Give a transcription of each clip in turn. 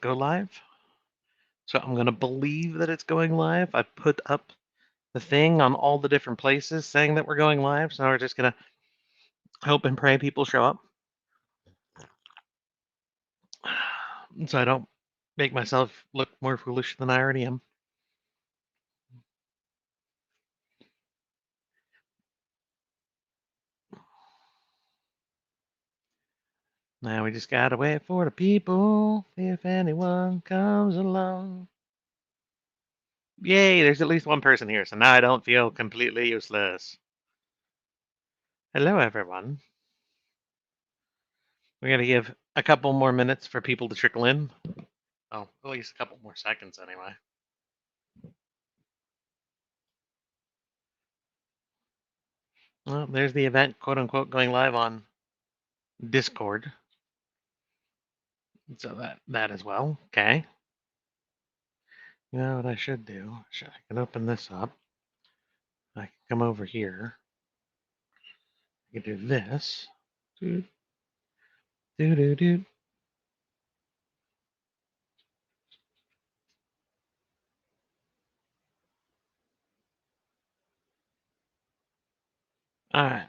go live. So I'm going to believe that it's going live. I put up the thing on all the different places saying that we're going live. So we're just going to hope and pray people show up. So I don't make myself look more foolish than I already am. Now we just gotta wait for the people, if anyone comes along. Yay, there's at least one person here, so now I don't feel completely useless. Hello, everyone. We're gonna give a couple more minutes for people to trickle in. Oh, at least a couple more seconds anyway. Well, there's the event, quote unquote, going live on Discord. So that as well. Okay. You know what I should do? I can open this up. I can come over here. I can do this. Do do do do. All right.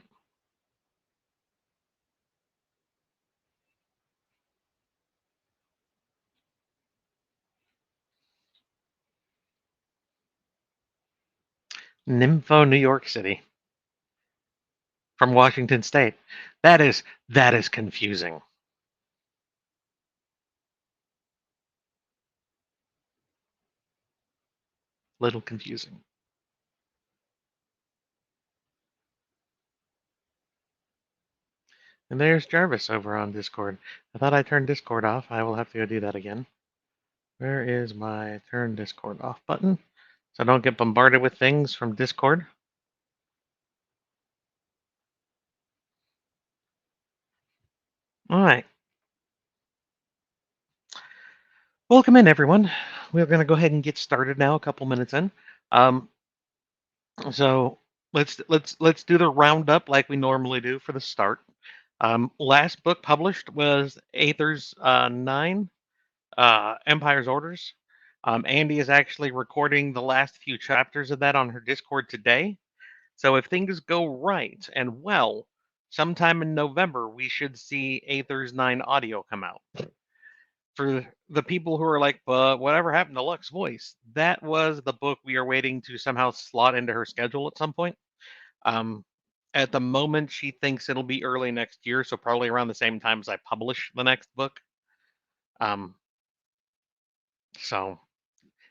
Nympho, New York City, from Washington State. That is confusing. Little confusing. And there's Jarvis over on Discord. I thought I turned Discord off. I will have to go do that again. Where is my turn Discord off button? So I don't get bombarded with things from Discord. All right. Welcome in, everyone. We're going to go ahead and get started now. A couple minutes in. So let's do the roundup like we normally do for the start. Last book published was Aether's 9, Empire's Orders. Andy is actually recording the last few chapters of that on her Discord today. So if things go right and well, sometime in November, we should see Aether's 9 audio come out. For the people who are like, but whatever happened to Lux's voice? That was the book we are waiting to somehow slot into her schedule at some point. Um, at the moment, she thinks it'll be early next year, so probably around the same time as I publish the next book. So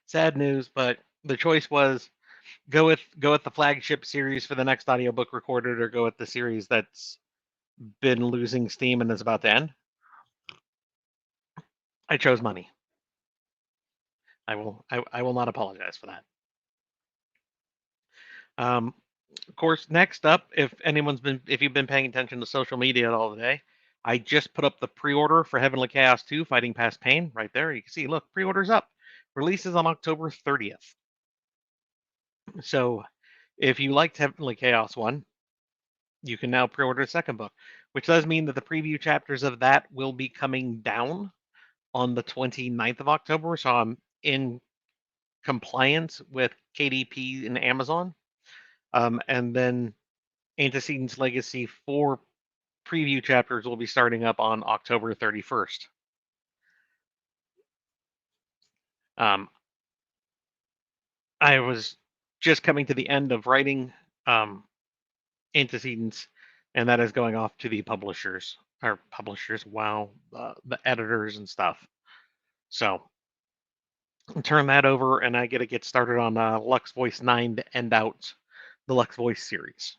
sad news, but the choice was go with the flagship series for the next audiobook recorded, or go with the series that's been losing steam and is about to end. I chose money. I will not apologize for that. Of course, next up, if you've been paying attention to social media at all today, I just put up the pre-order for Heavenly Chaos 2, Fighting Past Pain, right there. You can see, look, pre-order's up. Releases on October 30th. So if you liked Heavenly Chaos 1, you can now pre-order the second book, which does mean that the preview chapters of that will be coming down on the 29th of October. So I'm in compliance with KDP and Amazon. And then Antecedents Legacy 4 preview chapters will be starting up on October 31st. I was just coming to the end of writing Antecedents, and that is going off to the publishers. Wow, the editors and stuff. So turn that over, and I get started on Lux Voice 9 to end out the Lux Voice series.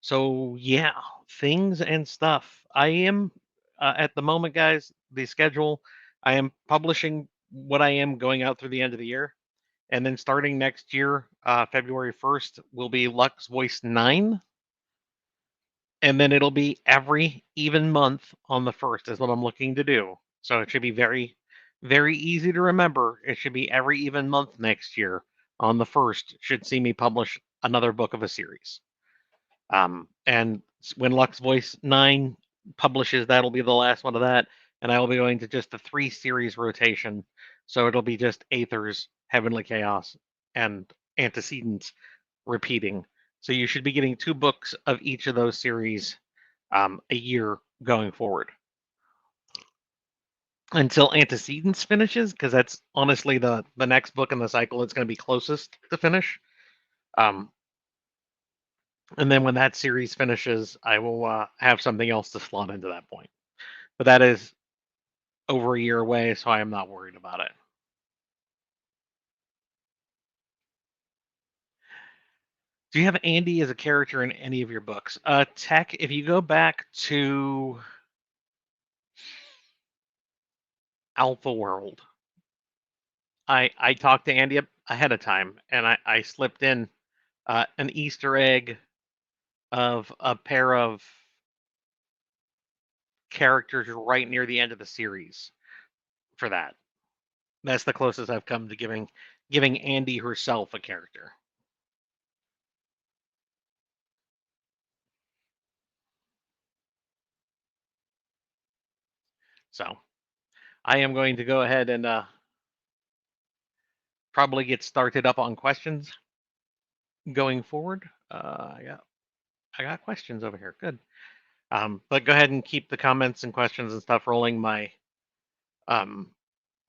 So yeah, things and stuff. I am at the moment, guys. The schedule. I am publishing what I am going out through the end of the year, and then starting next year, February 1st, will be Lux Voice 9, and then it'll be every even month on the 1st is what I'm looking to do. So it should be very, very easy to remember. It should be every even month next year on the 1st should see me publish another book of a series. And when Lux Voice 9 publishes, that'll be the last one of that. and I will be going to just the 3 series rotation. So it'll be just Aether's, Heavenly Chaos, and Antecedents repeating. So you should be getting 2 books of each of those series a year going forward until Antecedents finishes, because that's honestly the next book in the cycle that's going to be closest to finish. Um, and then when that series finishes, I will have something else to slot into that point. But that is over a year away, so I am not worried about it. Do you have Andy as a character in any of your books? Tech, if you go back to Alpha World, I talked to Andy ahead of time, and I slipped in an Easter egg of a pair of characters right near the end of the series for that. That's the closest I've come to giving Andy herself a character. So I am going to go ahead and probably get started up on questions going forward. I got questions over here. Good. But go ahead and keep the comments and questions and stuff rolling. My um,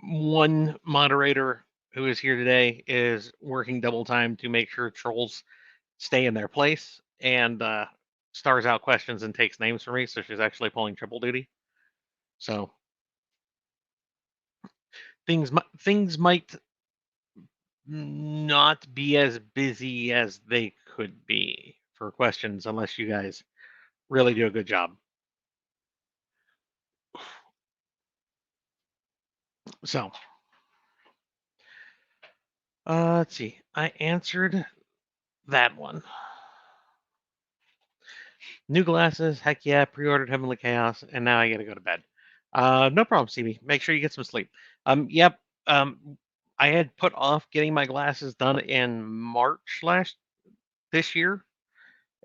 one moderator who is here today is working double time to make sure trolls stay in their place, and stars out questions and takes names for me. So she's actually pulling triple duty. So things might not be as busy as they could be for questions unless you guys really do a good job. So let's see. I answered that one. New glasses, heck yeah, pre-ordered Heavenly Chaos, and now I gotta go to bed. No problem, CB. Make sure you get some sleep. Yep. I had put off getting my glasses done in March this year,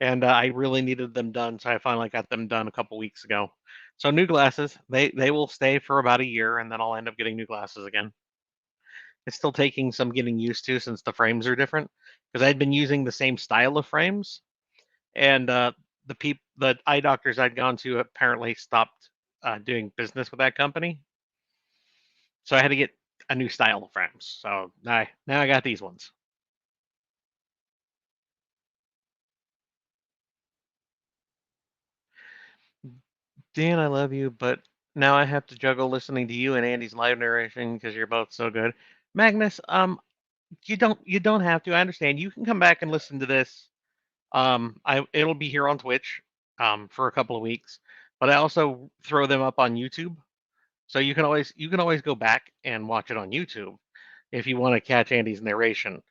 and I really needed them done, so I finally got them done a couple weeks ago. So new glasses, they will stay for about a year, and then I'll end up getting new glasses again. It's still taking some getting used to since the frames are different, because I'd been using the same style of frames, and the eye doctors I'd gone to apparently stopped doing business with that company, so I had to get a new style of frames. So now I got these ones. Dan, I love you, but now I have to juggle listening to you and Andy's live narration because you're both so good. Magnus, you don't have to. I understand. You can come back and listen to this. It'll be here on Twitch, for a couple of weeks, but I also throw them up on YouTube. So you can always go back and watch it on YouTube if you want to catch Andy's narration,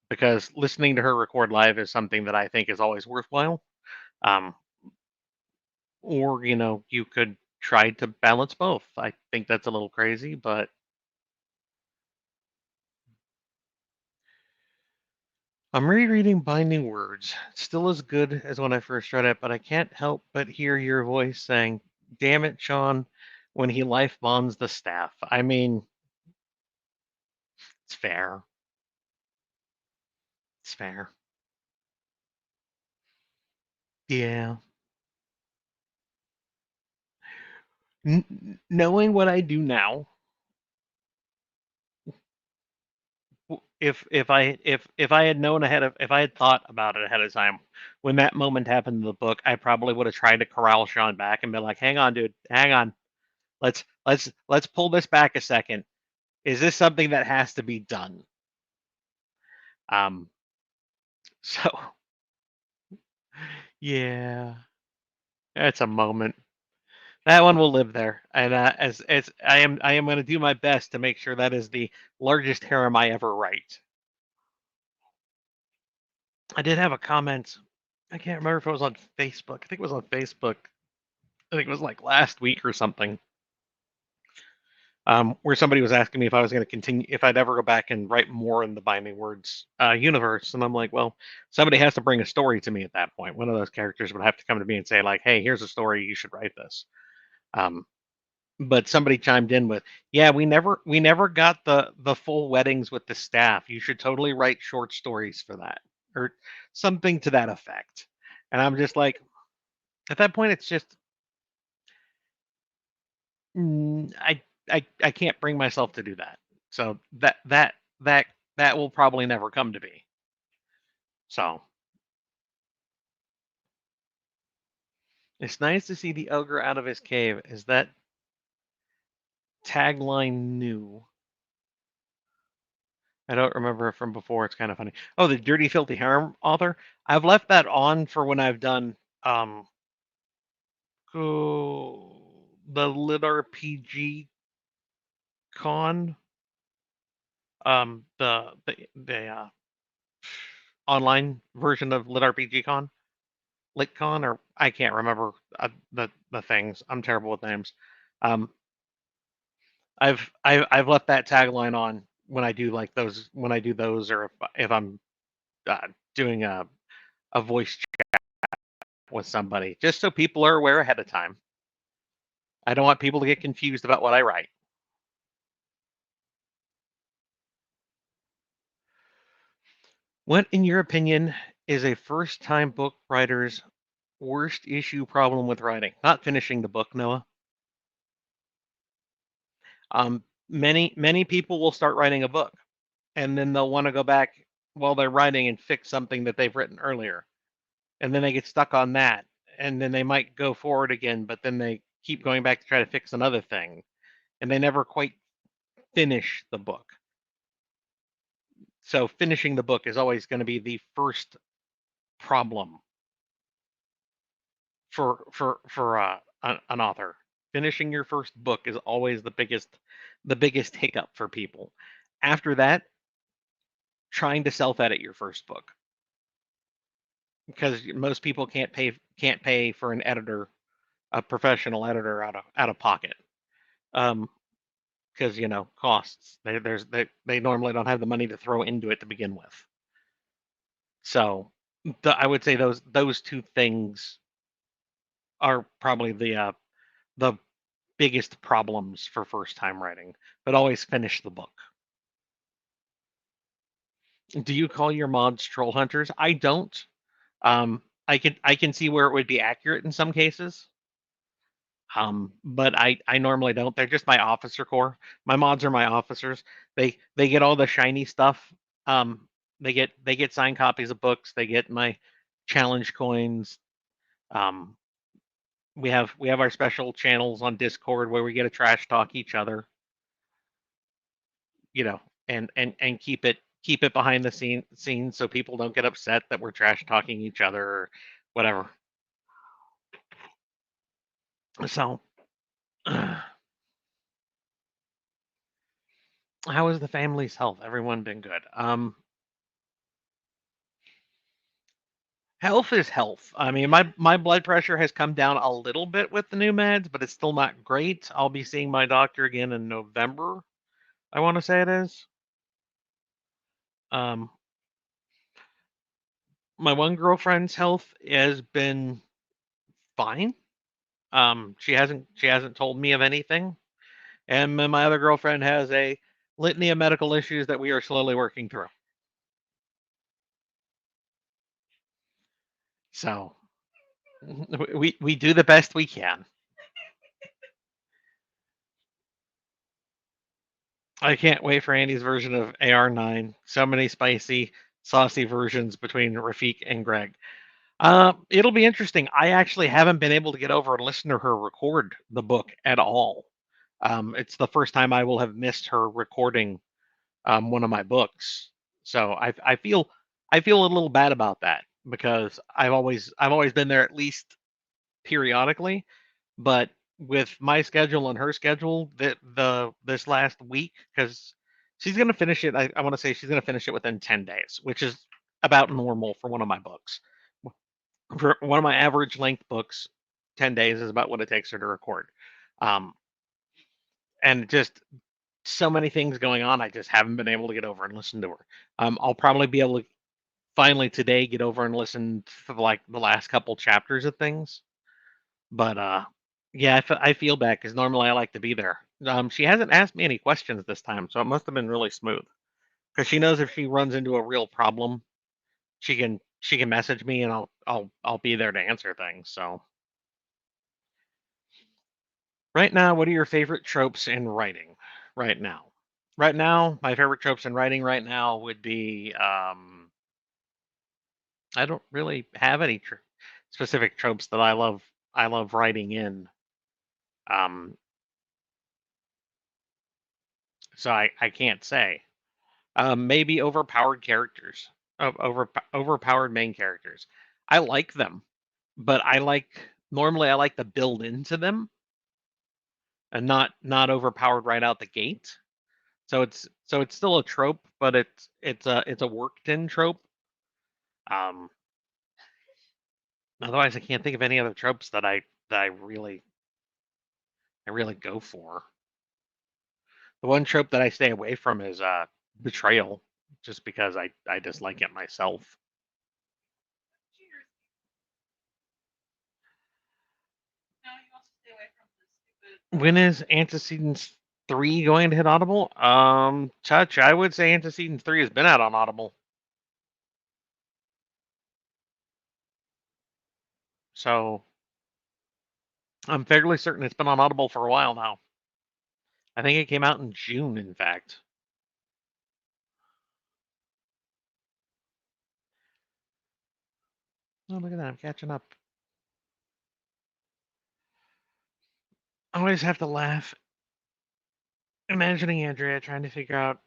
because listening to her record live is something that I think is always worthwhile. Um, or you could try to balance both. I think that's a little crazy, but I'm rereading Binding Words. It's still as good as when I first read it, but I can't help but hear your voice saying, "Damn it, Sean," when he life bonds the staff. I mean, it's fair. It's fair. Yeah. Knowing what I do now, if I had known if I had thought about it ahead of time, when that moment happened in the book, I probably would have tried to corral Sean back and be like, "Hang on, dude, hang on. Let's pull this back a second. Is this something that has to be done?" Um, so yeah, that's a moment. That one will live there, and as I am going to do my best to make sure that is the largest harem I ever write. I did have a comment. I can't remember if it was on Facebook. I think it was on Facebook. I think it was like last week or something. Where somebody was asking me if I was going to continue, if I'd ever go back and write more in the Binding Words universe, and I'm like, well, somebody has to bring a story to me at that point. One of those characters would have to come to me and say, like, "Hey, here's a story. You should write this." Um, but somebody chimed in with, "Yeah, we never got the full weddings with the staff. You should totally write short stories for that," or something to that effect. And I'm just like, at that point, it's just I can't bring myself to do that. So that that will probably never come to be. So it's nice to see the ogre out of his cave. Is that tagline new? I don't remember it from before. It's kind of funny. Oh, the Dirty Filthy Harem author. I've left that on for when I've done oh, the Lit RPG con, the online version of Lit RPG con, LitCon, or I can't remember the things. I'm terrible with names. Um, I've left that tagline on when I do like those when I do those, or if I'm doing a voice with somebody, just so people are aware ahead of time. I don't want people to get confused about what I write. What, in your opinion, is a first time book writer's worst issue problem with writing? Not finishing the book, Noah. Many people will start writing a book and then they'll want to go back while they're writing and fix something that they've written earlier. And then they get stuck on that. And then they might go forward again, but then they keep going back to try to fix another thing. And they never quite finish the book. So finishing the book is always going to be the first problem for an author. Finishing your first book is always the biggest hiccup for people. After that, trying to self-edit your first book, because most people can't pay for an editor, a professional editor out of pocket. Because costs. They normally don't have the money to throw into it to begin with. So I would say those two things are probably the biggest problems for first time writing, but always finish the book. Do you call your mods troll hunters? I don't. I can see where it would be accurate in some cases. But I normally don't. They're just my officer core. My mods are my officers. They get all the shiny stuff. They get signed copies of books. They get my challenge coins. Um, we have our special channels on Discord where we get to trash talk each other, you know, and keep it behind the scenes so people don't get upset that we're trash talking each other or whatever. So, how is the family's health? Everyone been good? Health is health. I mean, my blood pressure has come down a little bit with the new meds, but it's still not great. I'll be seeing my doctor again in November. I want to say it is. Um, my one girlfriend's health has been fine. She hasn't told me of anything, and then my other girlfriend has a litany of medical issues that we are slowly working through. So we do the best we can. I can't wait for Andy's version of AR9. So many spicy, saucy versions between Rafik and Greg. It'll be interesting. I actually haven't been able to get over and listen to her record the book at all. It's the first time I will have missed her recording one of my books. So I feel a little bad about that because I've always been there at least periodically, but with my schedule and her schedule, the this last week, because she's gonna finish it. I want to say she's gonna finish it within 10 days, which is about normal for one of my books. For one of my average length books, 10 days is about what it takes her to record. Um, and just so many things going on, I just haven't been able to get over and listen to her. I'll probably be able to finally today get over and listen for like the last couple chapters of things. But Yeah, I feel bad because normally I like to be there. She hasn't asked me any questions this time, so it must have been really smooth. Because she knows if she runs into a real problem, she can message me and I'll be there to answer things. So right now, what are your favorite tropes in writing? Right now, my favorite tropes in writing right now would be I don't really have any specific tropes that I love. I love writing in. Um, so I can't say. Maybe overpowered characters, overpowered main characters. I like them, but normally I like to build into them and not overpowered right out the gate. So it's still a trope, but it's a worked in trope. Um, Otherwise I can't think of any other tropes that I really go for. The one trope that I stay away from is betrayal, just because I dislike it myself. When is Antecedents 3 going to hit Audible? Touch, I would say Antecedents 3 has been out on Audible. So I'm fairly certain it's been on Audible for a while now. I think it came out in June, in fact. Oh, look at that. I'm catching up. I always have to laugh imagining Andrea trying to figure out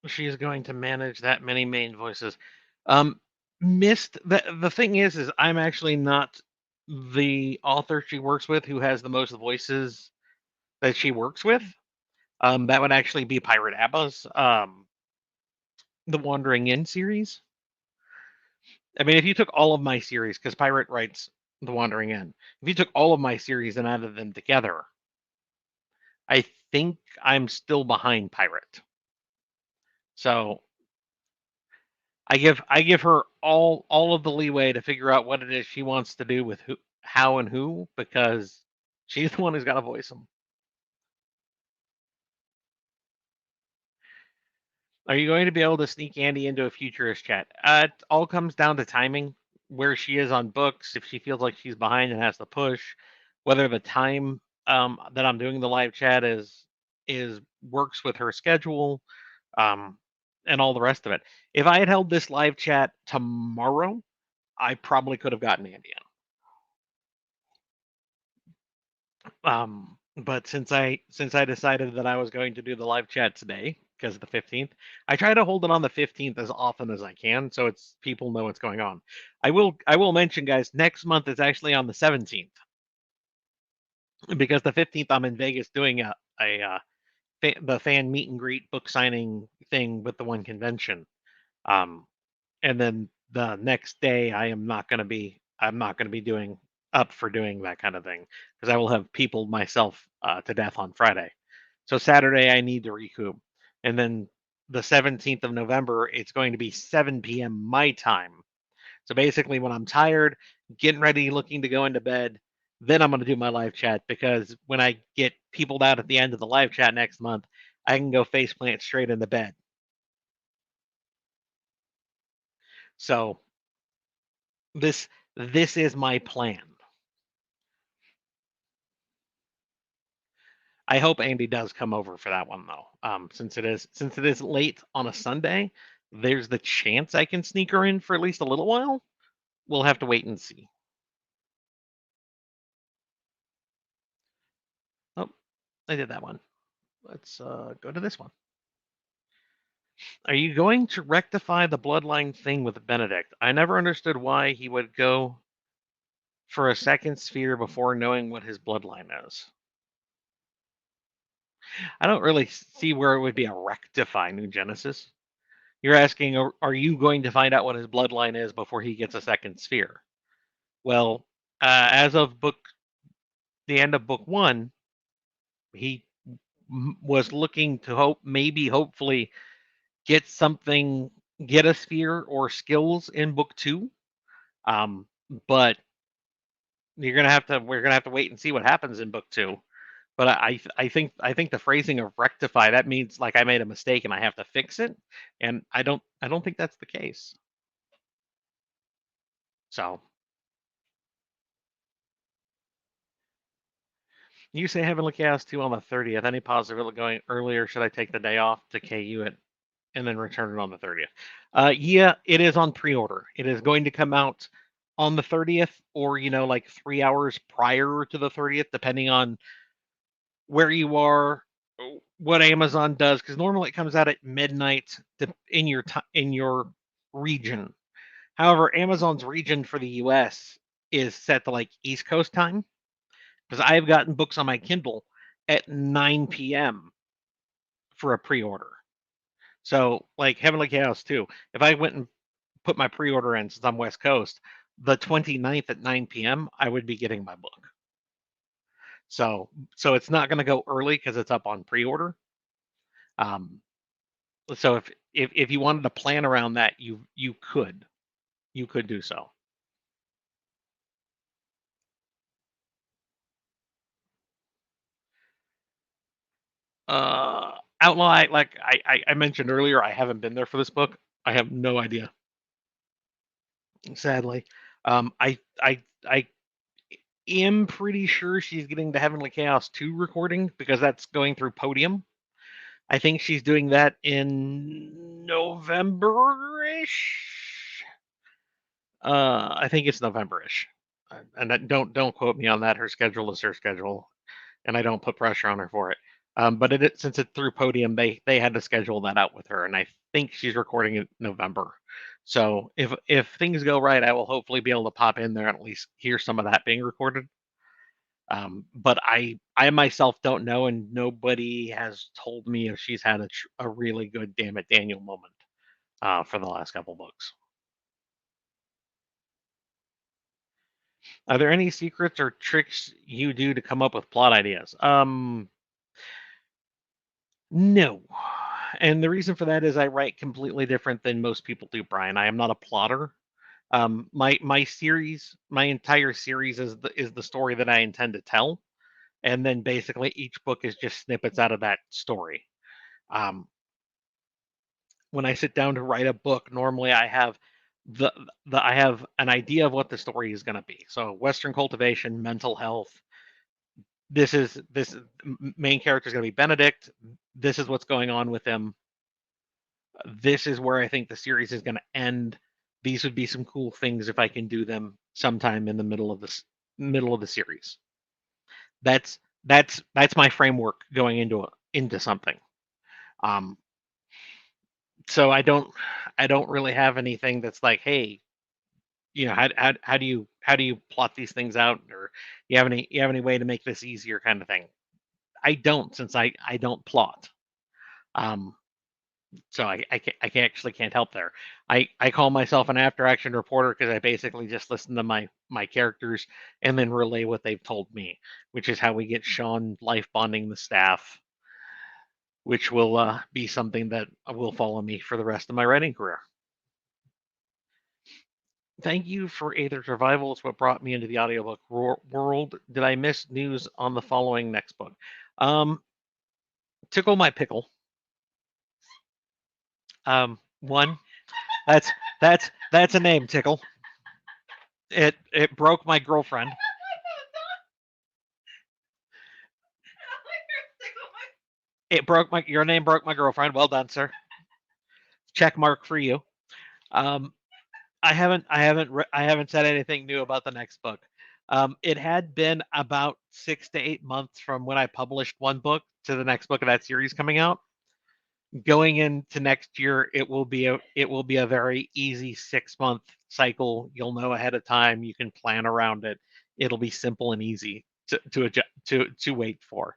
if she is going to manage that many main voices. Um, Missed the thing is I'm actually not the author she works with who has the most voices that she works with. That would actually be Pirate Abba's the Wandering Inn series. I mean, if you took all of my series, because Pirate writes The Wandering Inn, if you took all of my series and added them together, I think I'm still behind Pirate. So I give her all of the leeway to figure out what it is she wants to do with who, how, and who, because she's the one who's got to voice them. Are you going to be able to sneak Andy into a futurist chat? It all comes down to timing, where she is on books, if she feels like she's behind and has to push, whether the time that I'm doing the live chat is works with her schedule, um, and all the rest of it. If I had held this live chat tomorrow, I probably could have gotten Andy in. But since I decided that I was going to do the live chat today because of the 15th, I try to hold it on the 15th as often as I can so it's people know what's going on. I will mention, guys, next month is actually on the 17th because the 15th I'm in Vegas doing the fan meet and greet book signing thing with the one convention. Um, and then the next day I'm not going to be doing up for doing that kind of thing because I will have people myself to death on Friday. So Saturday I need to recoup, and then the 17th of November it's going to be 7 p.m. my time. So basically, when I'm tired, getting ready, looking to go into bed, then I'm going to do my live chat because when I get peopled out at the end of the live chat next month, I can go faceplant straight into bed. So this is my plan. I hope Andy does come over for that one though. Since it is late on a Sunday, there's the chance I can sneak her in for at least a little while. We'll have to wait and see. Oh, I did that one. Let's go to this one. Are you going to rectify the bloodline thing with Benedict? I never understood why he would go for a second sphere before knowing what his bloodline is. I don't really see where it would be a rectify New Genesis. You're asking, are you going to find out what his bloodline is before he gets a second sphere? Well, as of the end of book one, he was looking to hopefully get something, get a sphere or skills in book two. Um, but we're gonna have to wait and see what happens in book 2. But I think the phrasing of rectify, that means like I made a mistake and I have to fix it, and I don't think that's the case. So you say Heavenly Chaos 2 on the 30th. Any possibility of going earlier? Should I take the day off to KU it and then return it on the 30th? Yeah, it is on pre-order. It is going to come out on the 30th, or like 3 hours prior to the 30th, depending on where you are, what Amazon does, because normally it comes out at midnight in your region. However, Amazon's region for the US is set to like East Coast time, because I've gotten books on my Kindle at 9 p.m. for a pre-order. So, like Heavenly Chaos 2, if I went and put my pre-order in since I'm West Coast, the 29th at 9 p.m., I would be getting my book. So it's not going to go early because it's up on pre-order. So if you wanted to plan around that, you could do so. Outlaw, like I mentioned earlier, I haven't been there for this book. I have no idea, sadly. I am pretty sure she's getting the Heavenly Chaos 2 recording because that's going through Podium. I think she's doing that in November-ish. I think it's November-ish. And don't quote me on that. Her schedule is her schedule, and I don't put pressure on her for it. But since it's through Podium, they had to schedule that out with her, and I think she's recording in November. So if things go right, I will hopefully be able to pop in there and at least hear some of that being recorded. But I myself don't know, and nobody has told me if she's had a really good damn it Daniel moment for the last couple books. Are there any secrets or tricks you do to come up with plot ideas? No. And the reason for that is I write completely different than most people do, Brian. I am not a plotter. My entire series is the story that I intend to tell, and then basically each book is just snippets out of that story. Um, when I sit down to write a book, normally I have the I have an idea of what the story is going to be. So Western cultivation, mental health. This main character is going to be Benedict. This is what's going on with him. This is where I think the series is going to end. These would be some cool things if I can do them sometime in the middle of the series. That's my framework going into something. Um, so I don't really have anything that's like, hey, how do you plot these things out, or you have any way to make this easier, kind of thing. I don't, since I don't plot. Um, so I actually can't help there. I call myself an after action reporter because I basically just listen to my characters and then relay what they've told me, which is how we get Sean life bonding the staff, which will be something that will follow me for the rest of my writing career. Thank you for Aether Survival. It's what brought me into the audiobook world. Did I miss news on the following next book? Tickle My Pickle. One. That's a name, Tickle. It broke my girlfriend. Your name broke my girlfriend. Well done, sir. Check mark for you. I haven't said anything new about the next book. It had been about 6 to 8 months from when I published one book to the next book of that series coming out. Going into next year, it will be a very easy 6-month cycle. You'll know ahead of time. You can plan around it. It'll be simple and easy to wait for.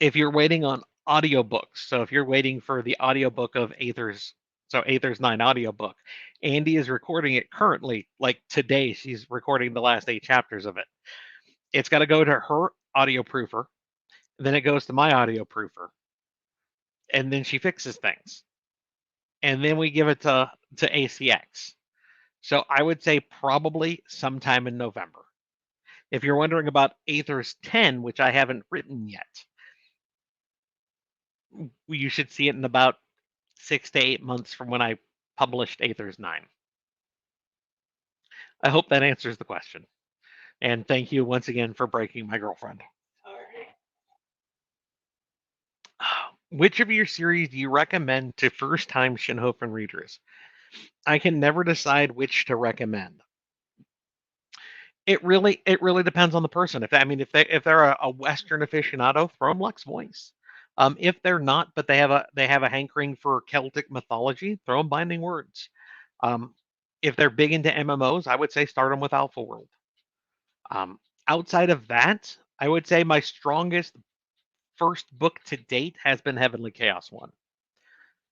If you're waiting on audiobooks, so if you're waiting for the audiobook of Aether's 9 audiobook, Andy is recording it currently, like today. She's recording the last 8 chapters of it. It's got to go to her audio proofer, then it goes to my audio proofer, and then she fixes things, and then we give it to ACX. So I would say probably sometime in November. If you're wondering about Aethers 10, which I haven't written yet, you should see it in about 6 to 8 months from when I published Aethers 9. I hope that answers the question. And thank you once again for breaking my girlfriend. Which of your series do you recommend to first-time Shinhofen readers? I can never decide which to recommend. It really depends on the person. If they're a Western aficionado, throw them Lux Voice. If they're not, but they have a hankering for Celtic mythology, throw them Binding Words. Um, if they're big into MMOs, I would say start them with Alpha World. Um, Outside of that, I would say my strongest first book to date has been Heavenly Chaos One.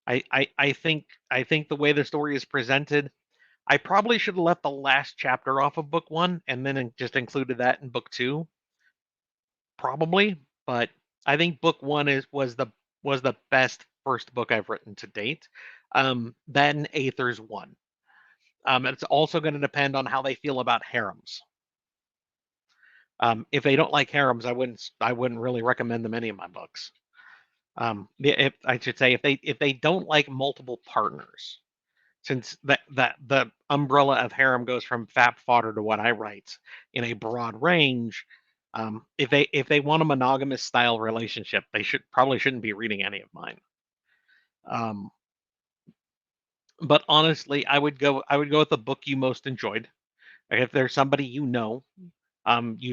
I think the way the story is presented, I probably should have left the last chapter off of book one and then just included that in book two, probably. But I think book one was the best first book I've written to date. Then Aethers one. It's also going to depend on how they feel about harems. If they don't like harems, I wouldn't really recommend them any of my books. If I should say if they don't like multiple partners, since that the umbrella of harem goes from fap fodder to what I write in a broad range. If they want a monogamous style relationship, they shouldn't be reading any of mine. Um, but honestly, I would go with the book you most enjoyed. Like if there's somebody you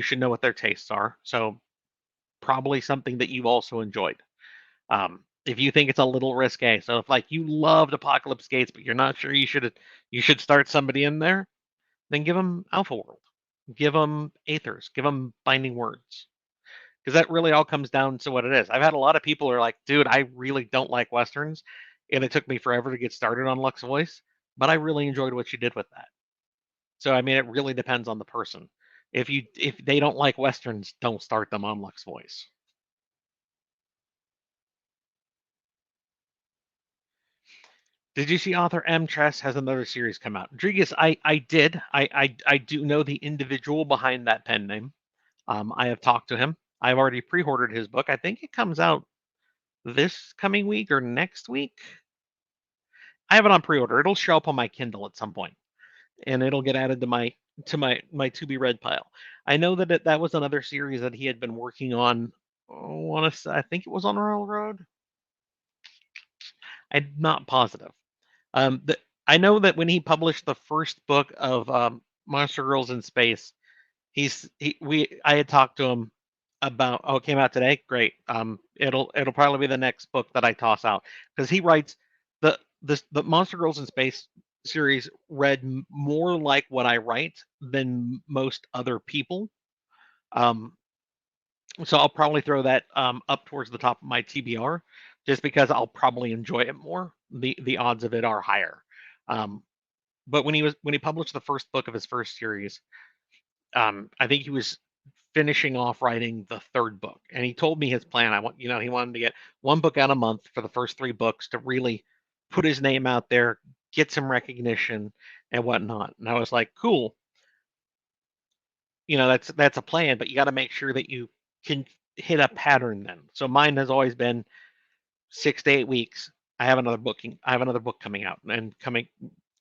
should know what their tastes are. So probably something that you've also enjoyed. If you think it's a little risque, so if like you loved Apocalypse Gates, but you're not sure you should start somebody in there, then give them Alpha World, give them Aethers, give them Binding Words, because that really all comes down to what it is. I've had a lot of people who are like, dude, I really don't like westerns, and it took me forever to get started on Lux Voice, but I really enjoyed what you did with that. So I mean, it really depends on the person. If they don't like westerns, don't start them on Lux Voice. Did you see author M. Tress has another series come out? Rodriguez, I did. I do know the individual behind that pen name. I have talked to him. I've already pre-ordered his book. I think it comes out this coming week or next week. I have it on pre-order. It'll show up on my Kindle at some point, and it'll get added to my to be read pile. I know that was another series that he had been working on. I think it was on Royal Road. I'm not positive. The, I know that when he published the first book of Monster Girls in Space, I had talked to him about, oh, it came out today. Great. It'll probably be the next book that I toss out because he writes the Monster Girls in Space series read more like what I write than most other people. Um, so I'll probably throw that up towards the top of my TBR, just because I'll probably enjoy it more. The odds of it are higher. Um, but when he published the first book of his first series, I think he was finishing off writing the third book, and he told me his plan. He wanted to get one book out a month for the first three books to really put his name out there, get some recognition and whatnot. And I was like, cool. That's a plan, but you got to make sure that you can hit a pattern then. So mine has always been 6 to 8 weeks. I have another book coming out, and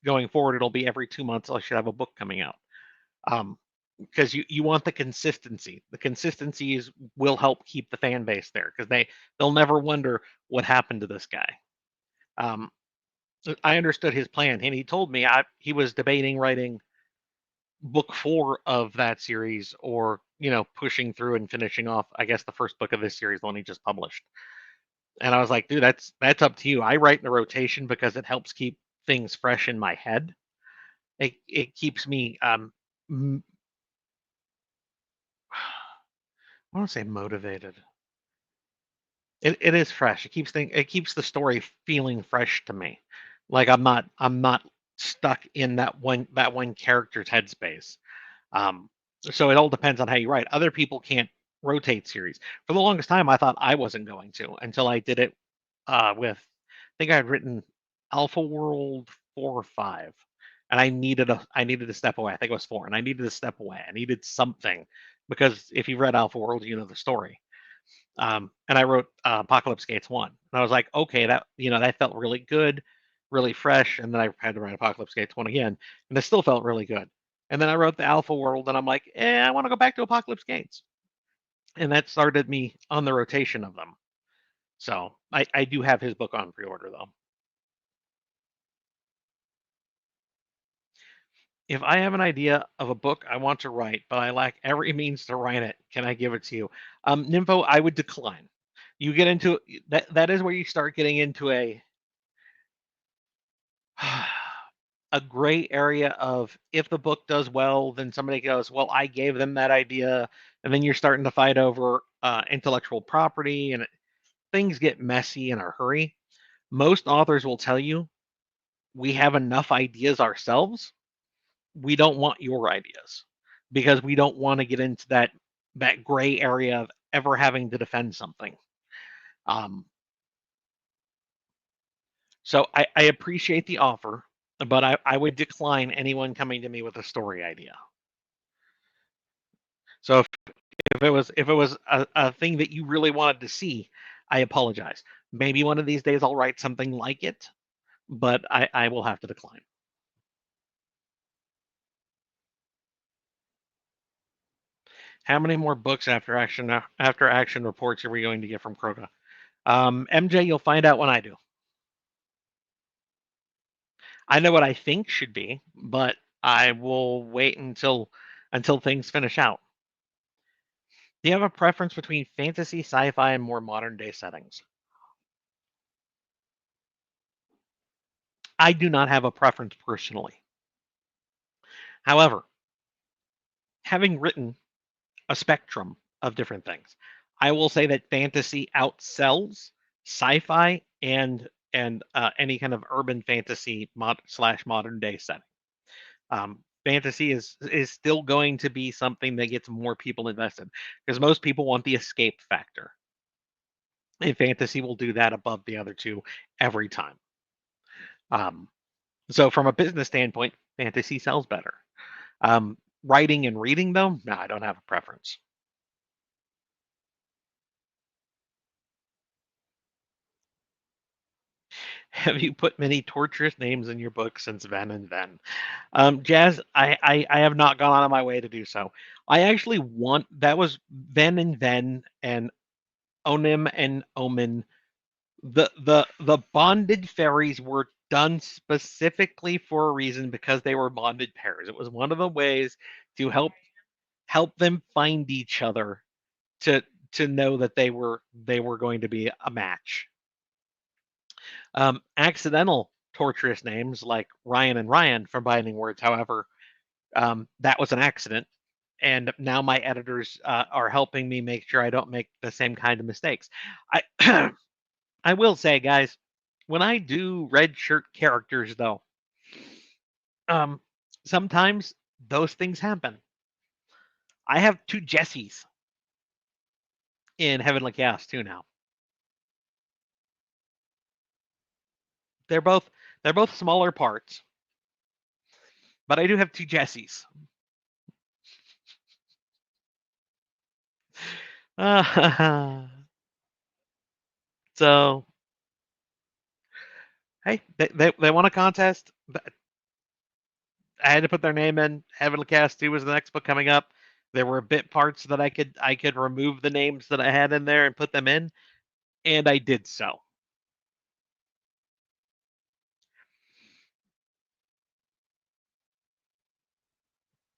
going forward, it'll be every 2 months. I should have a book coming out. Because you want the consistency. The consistency will help keep the fan base there because they'll never wonder what happened to this guy. Um, I understood his plan, and he told me he was debating writing book four of that series, or pushing through and finishing off, I guess, the first book of this series, the one he just published. And I was like, dude, that's up to you. I write in a rotation because it helps keep things fresh in my head. It keeps me I want to say motivated. It is fresh. It keeps the story feeling fresh to me. Like I'm not stuck in that one character's headspace. Um, so it all depends on how you write. Other people can't rotate series. For the longest time, I thought I wasn't going to until I did it with. I think I had written Alpha World 4 or 5, and I needed to step away. I think it was 4, and I needed to step away. I needed something because if you've read Alpha World, you know the story. And I wrote Apocalypse Gates 1, and I was like, okay, that felt really good, really fresh. And then I had to write Apocalypse Gates 1 again, and it still felt really good. And then I wrote the Alpha World, and I'm like, I want to go back to Apocalypse Gates, and that started me on the rotation of them. So I do have his book on pre-order though. If I have an idea of a book I want to write, but I lack every means to write it, can I give it to you? Nympho, I would decline. You get into that. That is where you start getting into a gray area of if the book does well, then somebody goes, well, I gave them that idea, and then you're starting to fight over intellectual property, and things get messy in a hurry. Most authors will tell you we have enough ideas ourselves. We don't want your ideas because we don't want to get into that gray area of ever having to defend something. Um, so I appreciate the offer, but I would decline anyone coming to me with a story idea. So if it was a thing that you really wanted to see, I apologize. Maybe one of these days I'll write something like it, but I will have to decline. How many more books after action reports are we going to get from Kroga? MJ, you'll find out when I do. I know what I think should be, but I will wait until things finish out. Do you have a preference between fantasy, sci-fi, and more modern day settings? I do not have a preference personally. However, having written a spectrum of different things, I will say that fantasy outsells sci-fi and any kind of urban fantasy slash modern day setting. Fantasy is still going to be something that gets more people invested because most people want the escape factor. And fantasy will do that above the other two every time. Um, so from a business standpoint, fantasy sells better. Writing and reading though, no, I don't have a preference. Have you put many torturous names in your book since Ven and Ven? Jazz, I have not gone out of my way to do so. I actually want that was Ven and Ven and Onim and Omen. The bonded fairies were done specifically for a reason because they were bonded pairs. It was one of the ways to help them find each other to to know that they were going to be a match. Accidental torturous names like Ryan and Ryan from Binding Words, however, that was an accident, and now my editors are helping me make sure I don't make the same kind of mistakes. I I will say, guys, when I do red shirt characters, though, um, sometimes those things happen. I have two Jessies in Heavenly Chaos too now. They're both they're both smaller parts, but I do have two Jessies. So hey, they won a contest. I had to put their name in. Heavenly Cast 2 was the next book coming up. There were bit parts that I could remove the names that I had in there and put them in, and I did so.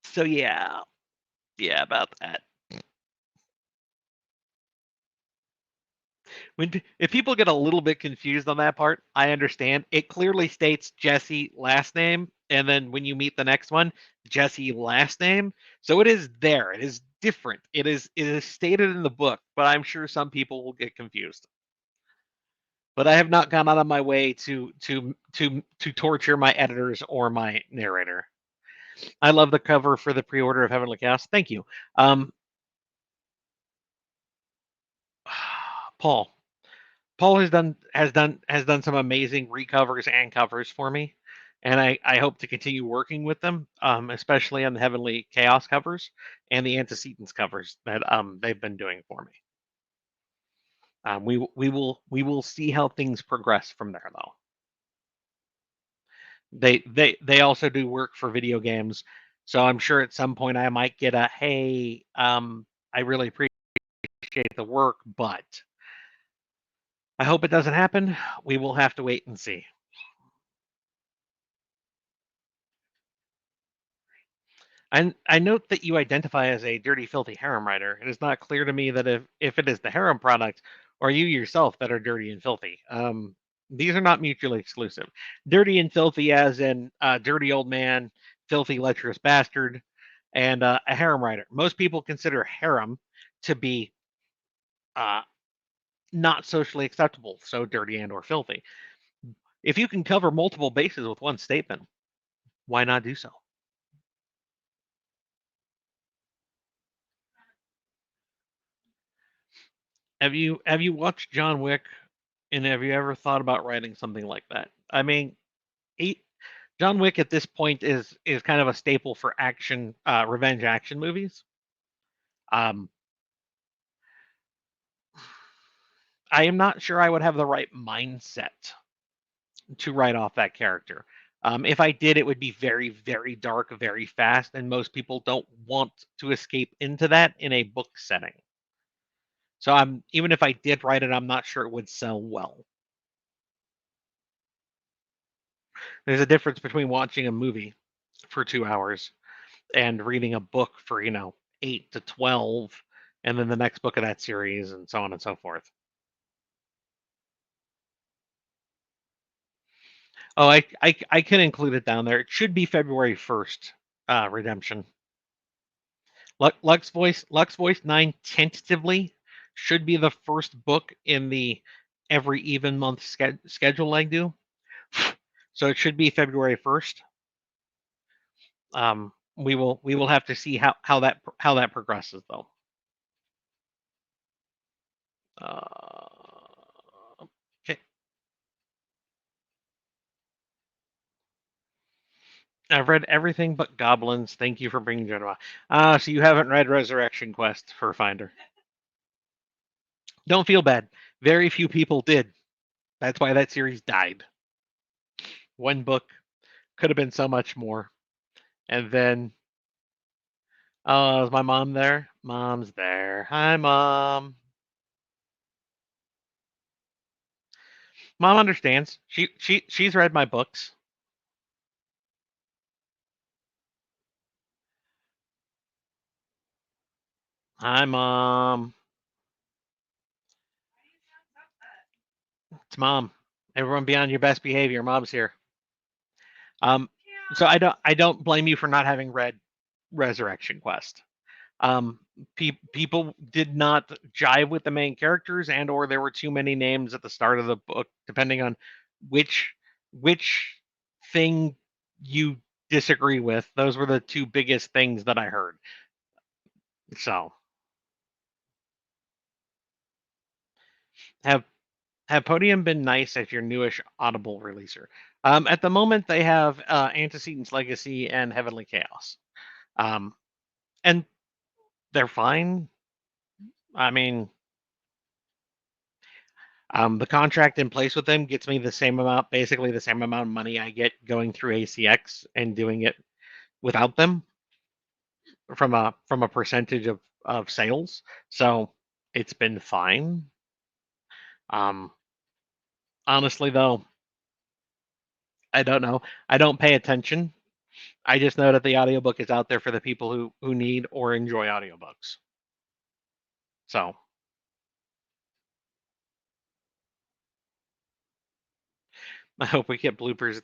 So yeah, about that. If people get a little bit confused on that part, I understand. It clearly states Jesse last name, and then when you meet the next one, Jesse last name. So it is there. It is different. It is stated in the book, but I'm sure some people will get confused. But I have not gone out of my way to torture my editors or my narrator. I love the cover for the pre-order of Heavenly Chaos. Thank you. Um, Paul. Paul has done some amazing recovers and covers for me. and I hope to continue working with them, especially on the Heavenly Chaos covers and the Antecedents covers that they've been doing for me. We will see how things progress from there, though. They also do work for video games, so I'm sure at some point I might get a hey, I really appreciate the work, but I hope it doesn't happen. We will have to wait and see. And I note that you identify as a dirty, filthy harem writer. It is not clear to me that if it is the harem product or you yourself that are dirty and filthy. These are not mutually exclusive. Dirty and filthy, as in dirty old man, filthy, lecherous bastard, and a harem writer. Most people consider harem to be uh, not socially acceptable, so dirty and or filthy. If you can cover multiple bases with one statement, why not do so? Have you watched John Wick, and have you ever thought about writing something like that? I mean, he, John Wick at this point is kind of a staple for action, revenge action movies. Um, I am not sure I would have the right mindset to write off that character. If I did, it would be very, very dark, very fast, and most people don't want to escape into that in a book setting. So even if I did write it, I'm not sure it would sell well. There's a difference between watching a movie for 2 hours and reading a book for 8 to 12, and then the next book of that series, and so on and so forth. Oh, I can include it down there. It should be February 1st. Redemption. Lux Voice 9 tentatively should be the first book in the every even month schedule I do. So it should be February 1st. We will have to see how that progresses, though. Okay. I've read everything but Goblins. Thank you for bringing Genoa. So you haven't read Resurrection Quest for Finder. Don't feel bad. Very few people did. That's why that series died. One book could have been so much more. And then, oh, is my mom there? Mom's there. Hi, Mom. Mom understands. She's read my books. Hi, Mom. It's Mom. Everyone be on your best behavior. Mom's here. Um, so I don't blame you for not having read Resurrection Quest. Um, people did not jive with the main characters, and or there were too many names at the start of the book, depending on which which thing you disagree with. Those were the two biggest things that I heard. So have have Podium been nice as your newish Audible releaser? At the moment, they have Antecedents Legacy and Heavenly Chaos, um, and they're fine. I mean, the contract in place with them gets me the same amount, basically the same amount of money I get going through ACX and doing it without them from a percentage of sales. So it's been fine. Um, Honestly, though, I don't know. I don't pay attention. I just know that the audiobook is out there for the people who need or enjoy audiobooks. So I hope we get bloopers.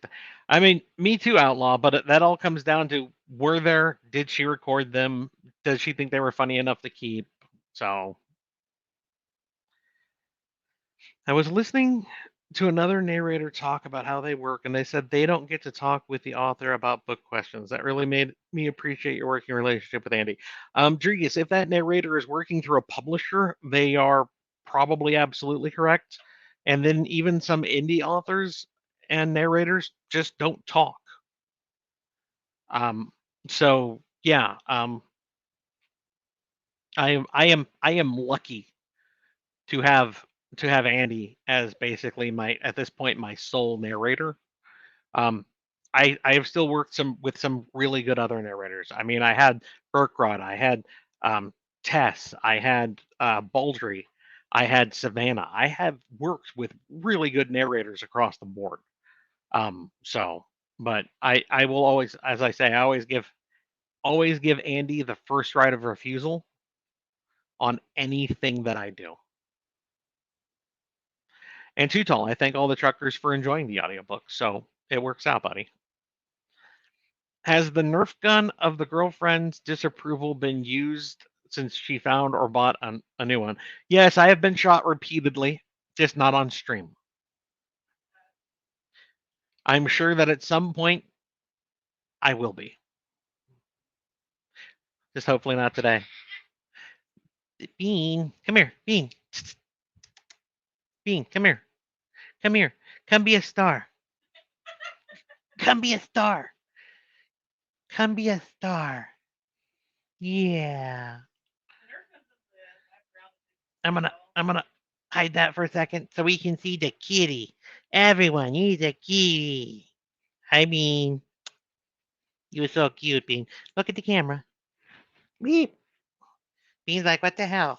I mean, me too, Outlaw. But that all comes down to: were there? Did she record them? Does she think they were funny enough to keep? So I was listening to another narrator talk about how they work, and they said they don't get to talk with the author about book questions. That really made me appreciate your working relationship with Andy. Drigus, if that narrator is working through a publisher, they are probably absolutely correct. And then even some indie authors and narrators just don't talk. Um, so yeah, I am lucky to have Andy as basically my, at this point, my sole narrator. Um, I have still worked with some really good other narrators. I mean, I had Burkrod, I had um, Tess, I had Baldry, I had Savannah. I have worked with really good narrators across the board. So, but I will always, as I say, I always give Andy the first right of refusal on anything that I do. And Too Tall, I thank all the truckers for enjoying the audiobook. So it works out, buddy. Has the Nerf gun of the girlfriend's disapproval been used since she found or bought a new one? Yes, I have been shot repeatedly, just not on stream. I'm sure that at some point I will be. Just hopefully not today. Bean, come here. Bean. Bean, come here. Come here. Come be a star. Come be a star. Come be a star. Yeah. I'm gonna hide that for a second so we can see the kitty. Everyone, he's a kitty. Hi, Bean. You were so cute, Bean. Look at the camera. Beep. Bean's like, what the hell?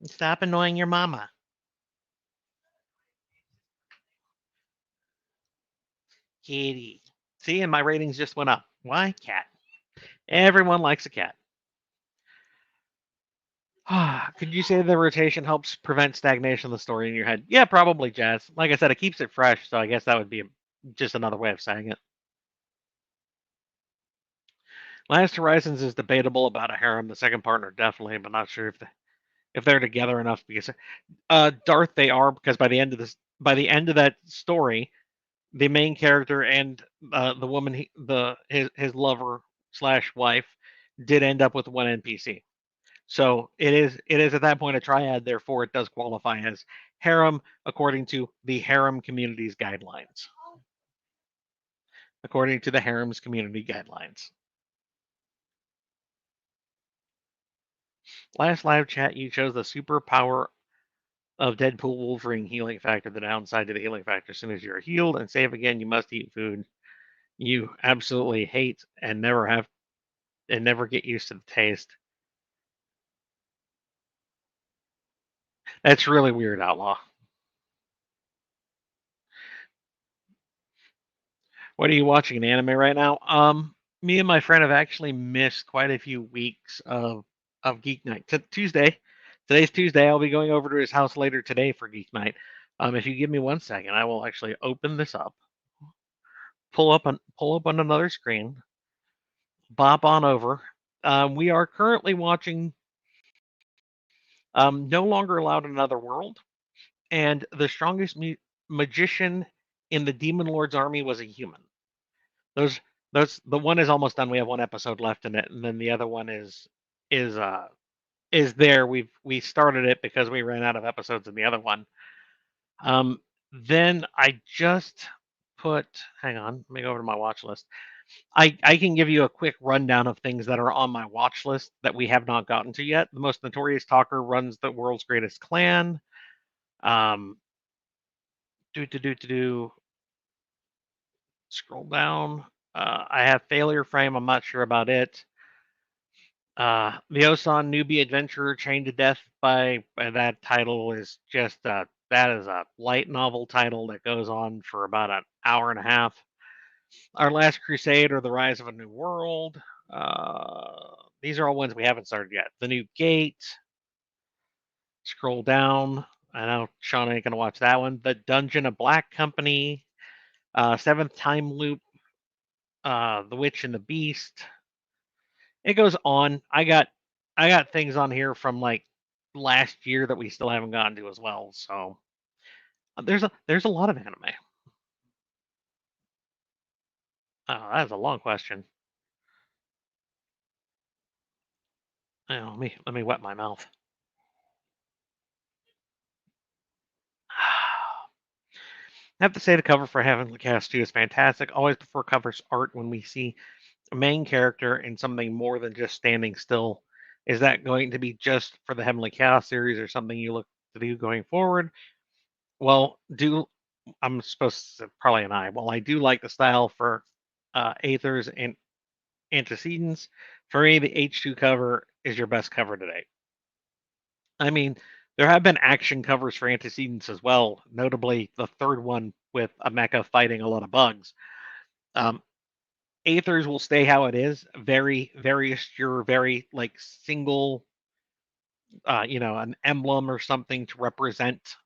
Stop annoying your mama. Kitty. See, and my ratings just went up. Why? Cat. Everyone likes a cat. Could you say the rotation helps prevent stagnation of the story in your head? Yeah, probably, Jazz. Like I said, it keeps it fresh, so I guess that would be just another way of saying it. Last Horizons is debatable about a harem. The second partner definitely, but not sure if they're together enough because Darth they are, because by the end of that story, the main character and the woman his lover slash wife did end up with one NPC. So it is at that point a triad. Therefore, it does qualify as harem according to the harem community's guidelines. According to the harem's community guidelines. Last live chat, you chose the superpower of Deadpool Wolverine healing factor. The downside to the healing factor: as soon as you're healed and save again, you must eat food you absolutely hate and never get used to the taste. That's really weird, Outlaw. What are you watching? An anime right now? Me and my friend have actually missed quite a few weeks of Geek Night. Tuesday. Today's Tuesday. I'll be going over to his house later today for Geek Night. If you give me 1 second, I will actually open this up, pull up on another screen, bop on over. We are currently watching No Longer Allowed in Another World, and the strongest magician in the Demon Lord's army was a human. Those the one is almost done. We have one episode left in it, and then the other one is uh is there. We started it because we ran out of episodes in the other one. Um, then I just put. Hang on, let me go over to my watch list. I can give you a quick rundown of things that are on my watch list that we have not gotten to yet. The Most Notorious Talker runs the world's greatest clan. Um, do scroll down. I have Failure Frame. I'm not sure about it. The Osan Newbie Adventurer Chained to Death by that title is just that is a light novel title that goes on for about an hour and a half. Our Last Crusade or The Rise of a New World. These are all ones we haven't started yet. The New Gate. Scroll down. I know Sean ain't gonna watch that one. The Dungeon of Black Company. Seventh Time Loop. The Witch and the Beast. It goes on. I got things on here from like last year that we still haven't gotten to as well. So there's a lot of anime. Oh, that is a long question. Oh, let me wet my mouth. I have to say the cover for Heavenly Cast 2 is fantastic. Always prefer covers art when we see a main character in something more than just standing still. Is that going to be just for the Heavenly Chaos series or something you look to do going forward? Well, I'm supposed to probably an I. Well, I do like the style for Aethers and Antecedents. For me, the H2 cover is your best cover today. I mean, there have been action covers for Antecedents as well, notably the third one with a mecha fighting a lot of bugs. Um, Aethers will stay how it is, very obscure, very like single, an emblem or something to represent.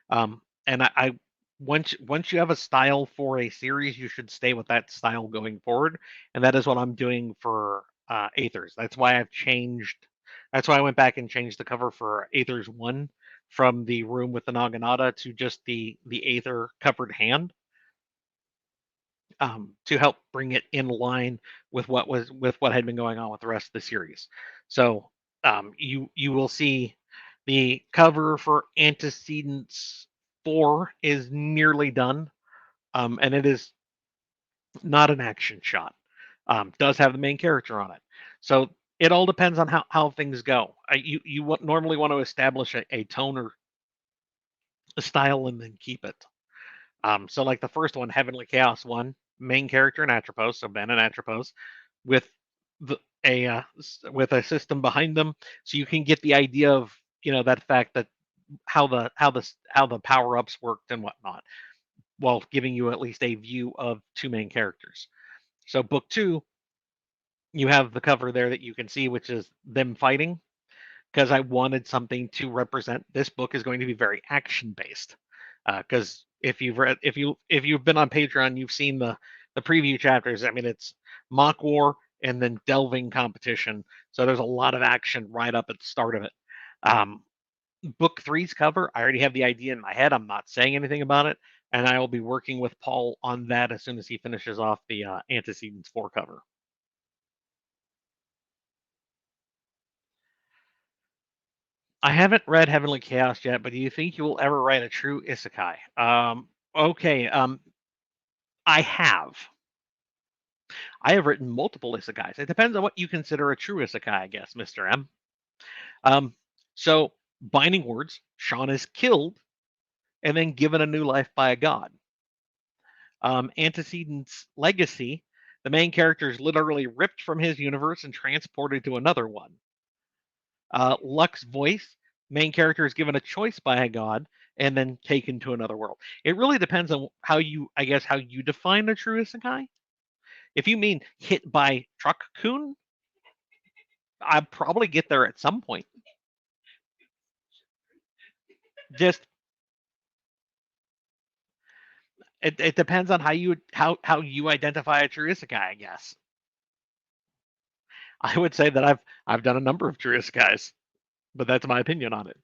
And I once you have a style for a series, you should stay with that style going forward, and that is what I'm doing for Aethers. That's why I've changed. That's why I went back and changed the cover for Aethers 1 from the room with the Naginata to just the Aether covered hand, to help bring it in line with what had been going on with the rest of the series. So you will see the cover for Antecedents 4 is nearly done, and it is not an action shot. Does have the main character on it, so it all depends on how things go. Normally want to establish a tone or a style and then keep it. So like the first one, Heavenly Chaos 1, main character in Atropos, so Ben and Atropos, with the with a system behind them, so you can get the idea of that fact that how the power ups worked and whatnot, while giving you at least a view of two main characters. So book two, you have the cover there that you can see, which is them fighting, because I wanted something to represent. This book is going to be very action based. Because if you've been on Patreon, you've seen the preview chapters. I mean, it's mock war and then delving competition. So there's a lot of action right up at the start of it. Um, book three's cover, I already have the idea in my head. I'm not saying anything about it, and I will be working with Paul on that as soon as he finishes off the Antecedents 4 cover. I haven't read Heavenly Chaos yet, but do you think you will ever write a true isekai? Okay. I have. I have written multiple isekais. It depends on what you consider a true isekai, I guess, Mr. M. Um, so, Binding Words, Sean is killed and then given a new life by a god. Antecedents Legacy, the main character is literally ripped from his universe and transported to another one. Lux Voice, main character is given a choice by a god and then taken to another world. It really depends on how you define a true isekai. If you mean hit by truck coon, I'd probably get there at some point. Just it depends on how you identify a true isekai, I guess. I would say that I've done a number of true isekais, but that's my opinion on it.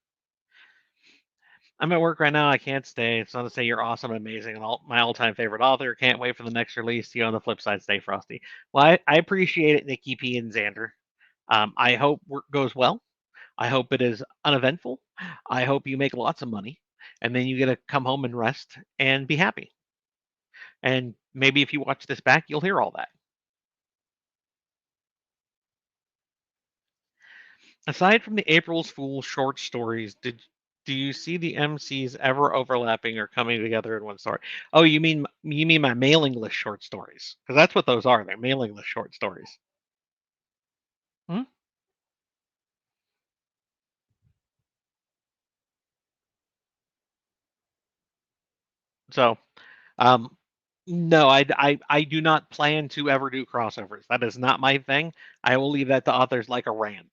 I'm at work right now. I can't stay. It's not to say you're awesome, amazing, and my all-time favorite author. Can't wait for the next release. You on the flip side, stay frosty. Well, I appreciate it, Nikki P and Xander. I hope work goes well. I hope it is uneventful. I hope you make lots of money, and then you get to come home and rest and be happy. And maybe if you watch this back, you'll hear all that. Aside from the April's Fool short stories, do you see the MCs ever overlapping or coming together in one story? Oh, you mean my mailing list short stories? Because that's what those are. They're mailing list short stories. Hmm? So, um, no, I do not plan to ever do crossovers. That is not my thing. I will leave that to authors like a Rand,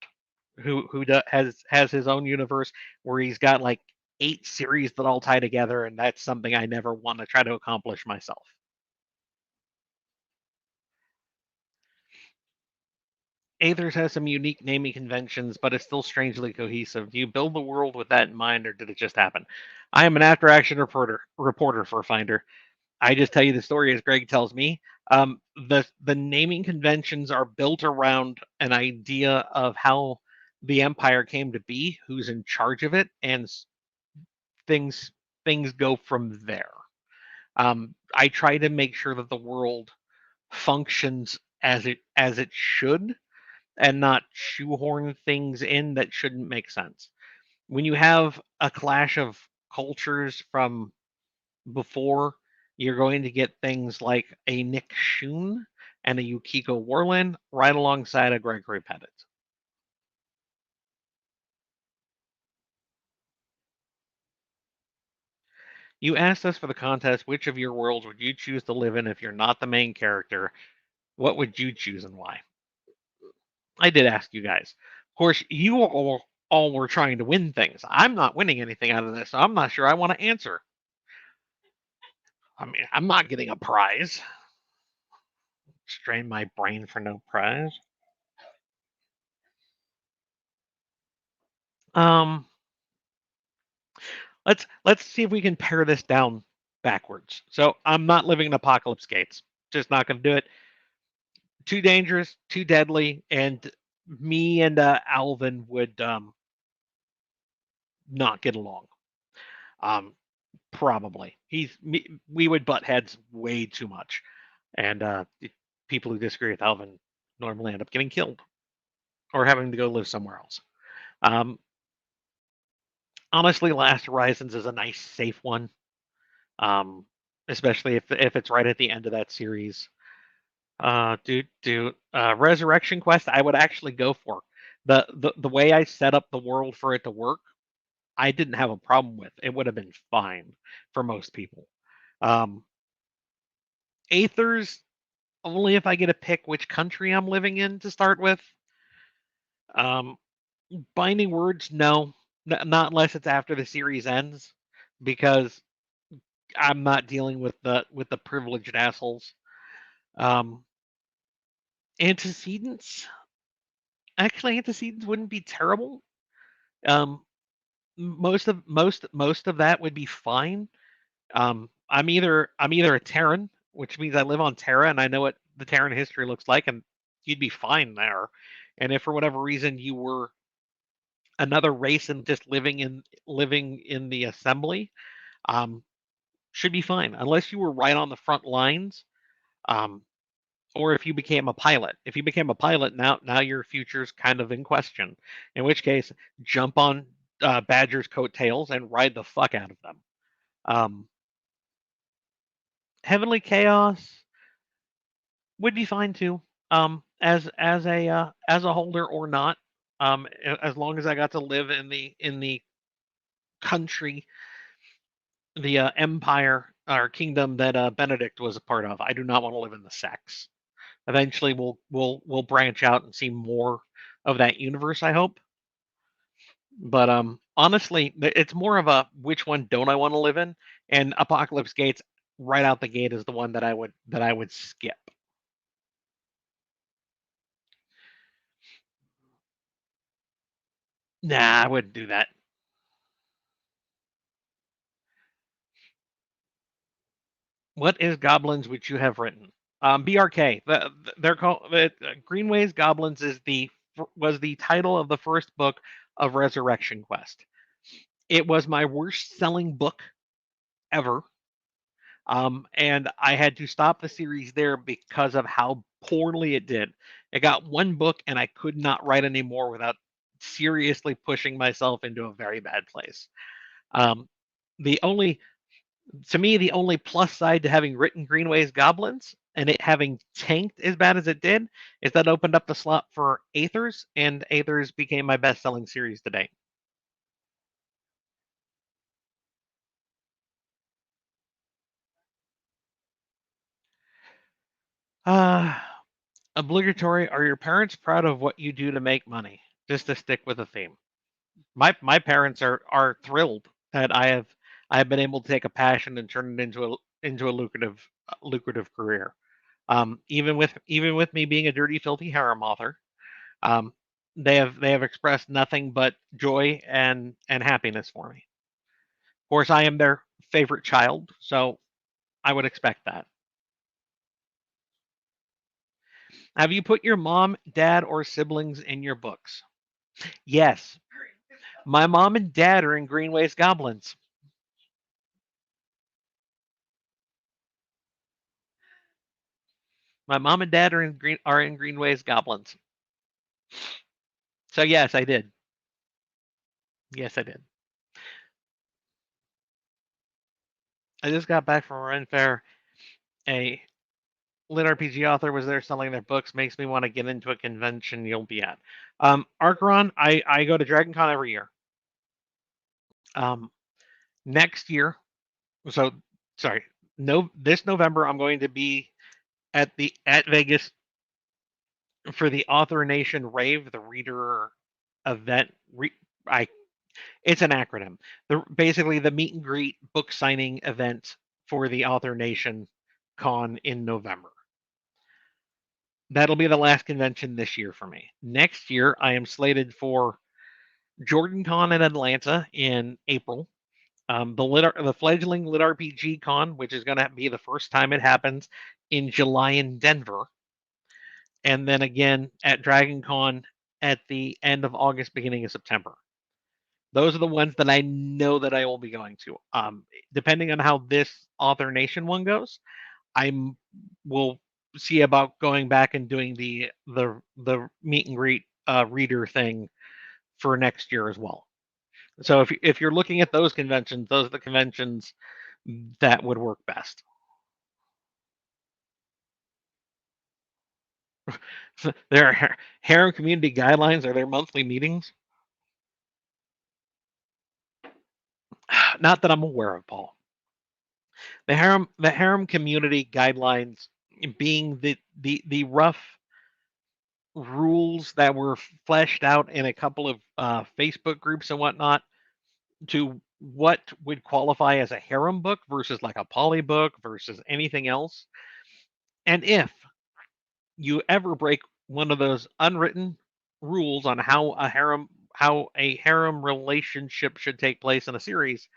has his own universe where he's got like 8 series that all tie together, and that's something I never want to try to accomplish myself. Aethers has some unique naming conventions, but it's still strangely cohesive. Do you build the world with that in mind, or did it just happen? I am an after-action reporter for Finder. I just tell you the story as Greg tells me. The naming conventions are built around an idea of how the Empire came to be, who's in charge of it, and things things go from there. I try to make sure that the world functions as it should, and not shoehorn things in that shouldn't make sense. When you have a clash of cultures from before, you're going to get things like a Nick Shun and a Yukiko Warlin right alongside a Gregory Pettit. You asked us for the contest, which of your worlds would you choose to live in if you're not the main character? What would you choose and why? I did ask you guys. Of course, you all were trying to win things. I'm not winning anything out of this, so I'm not sure I want to answer. I mean, I'm not getting a prize. Strain my brain for no prize. Um, let's see if we can pare this down backwards. So I'm not living in Apocalypse Gates. Just not going to do it. Too dangerous, too deadly, and me and Alvin would not get along. Um, probably we would butt heads way too much, and people who disagree with Alvin normally end up getting killed or having to go live somewhere else. Um, honestly, Last Horizons is a nice, safe one, um, especially if it's right at the end of that series. Resurrection Quest, I would actually go for the way I set up the world for it to work. I didn't have a problem with. It would have been fine for most people. Um, Aethers, only if I get to pick which country I'm living in to start with. Um, Binding Words, no, not unless it's after the series ends, because I'm not dealing with the privileged assholes. Um, Antecedents, actually, antecedents wouldn't be terrible. Um, most of that would be fine. I'm either a Terran, which means I live on Terra and I know what the Terran history looks like, and you'd be fine there. And if for whatever reason you were another race and just living in the assembly, um, should be fine unless you were right on the front lines, um, or if you became a pilot. If you became a pilot, now your future's kind of in question. In which case, jump on Badger's coattails and ride the fuck out of them. Um, Heavenly Chaos would be fine too. As a holder or not, as long as I got to live in the country, the empire or kingdom that Benedict was a part of. I do not want to live in the sex. Eventually, we'll branch out and see more of that universe. I hope, but honestly, it's more of a which one don't I want to live in? And Apocalypse Gates right out the gate is the one that I would skip. Nah, I wouldn't do that. What is Goblins which you have written? BRK. They're called Greenways Goblins is was the title of the first book of Resurrection Quest. It was my worst selling book ever. And I had to stop the series there because of how poorly it did. It got one book, and I could not write anymore without seriously pushing myself into a very bad place. Um, the only to me, the only plus side to having written Greenway's Goblins and it having tanked as bad as it did is that opened up the slot for Aethers, and Aethers became my best-selling series to date. Uh, Obligatory. Are your parents proud of what you do to make money? Just to stick with the theme. My parents are thrilled that I have been able to take a passion and turn it into a lucrative career. Even with me being a dirty, filthy harem author, um, they have expressed nothing but joy and happiness for me. Of course, I am their favorite child, so I would expect that. Have you put your mom, dad, or siblings in your books? Yes, my mom and dad are in Greenway's Goblins. My mom and dad are in Greenway's Goblins. So yes, I did. Yes, I did. I just got back from Ren Fair. A lit RPG author was there selling their books. Makes me want to get into a convention you'll be at. Archeron, I go to DragonCon every year. Um, Next year, so sorry, no, this November I'm going to be at Vegas for the Author Nation Rave, the reader event. I It's an acronym. Basically the meet and greet book signing event for the Author Nation Con in November. That'll be the last convention this year for me. Next year, I am slated for Jordan Con in Atlanta in April. The fledgling Lit RPG Con, which is going to be the first time it happens in July in Denver, and then again at Dragon Con at the end of August, beginning of September. Those are the ones that I know that I will be going to. Depending on how this Author Nation one goes, I will see about going back and doing the meet and greet reader thing for next year as well. So if you're looking at those conventions, those are the conventions that would work best. Their harem community guidelines are their monthly meetings. Not that I'm aware of, Paul. The harem community guidelines being the rough rules that were fleshed out in a couple of Facebook groups and whatnot to what would qualify as a harem book versus like a poly book versus anything else. And if you ever break one of those unwritten rules on how a harem relationship should take place in a series,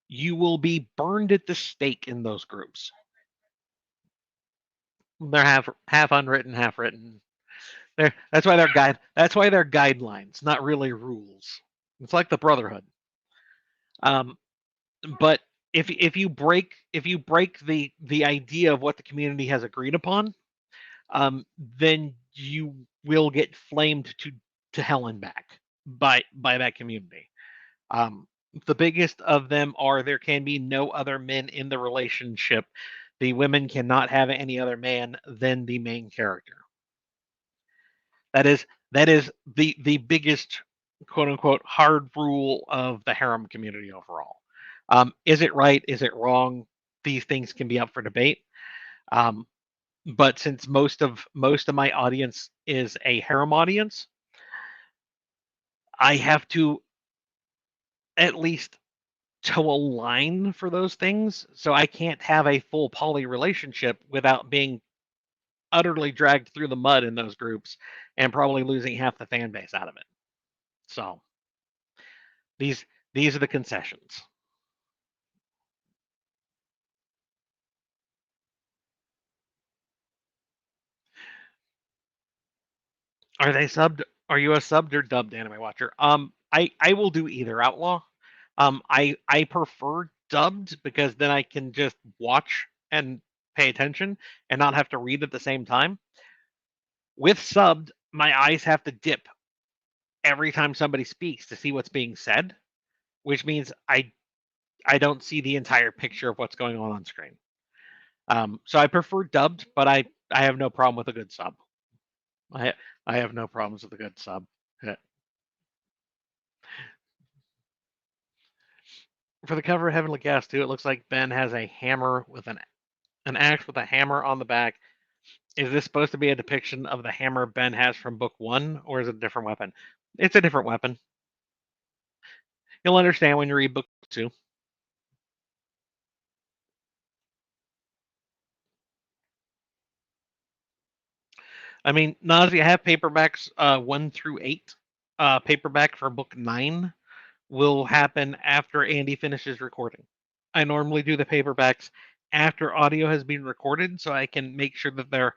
you will be burned at the stake in those groups. They're half unwritten, half written. That's why they're guidelines, not really rules. It's like the Brotherhood. Um, but if you break the idea of what the community has agreed upon, then you will get flamed to hell and back by that community. Um, the biggest of them are there can be no other men in the relationship. The women cannot have any other man than the main character. That is the biggest quote unquote hard rule of the harem community overall. Is it right? Is it wrong? These things can be up for debate. Um, but since most of my audience is a harem audience, I have to at least toe a line for those things. So I can't have a full poly relationship without being utterly dragged through the mud in those groups and probably losing half the fan base out of it. So these these are the concessions. Are they subbed? Are you a subbed or dubbed anime watcher? I will do either, Outlaw. I prefer dubbed because then I can just watch and pay attention and not have to read at the same time. With subbed, my eyes have to dip every time somebody speaks to see what's being said, which means I don't see the entire picture of what's going on screen. So I prefer dubbed, but I have no problem with a good sub. I I have no problems with a good sub. Yeah. For the cover of Heavenly Cast too, it looks like Ben has a hammer with an axe with a hammer on the back. Is this supposed to be a depiction of the hammer Ben has from book one, or is it a different weapon? It's a different weapon. You'll understand when you read book two. I mean, Nausea have paperbacks 1 through 8. Paperback for book 9 will happen after Andy finishes recording. I normally do the paperbacks after audio has been recorded so I can make sure that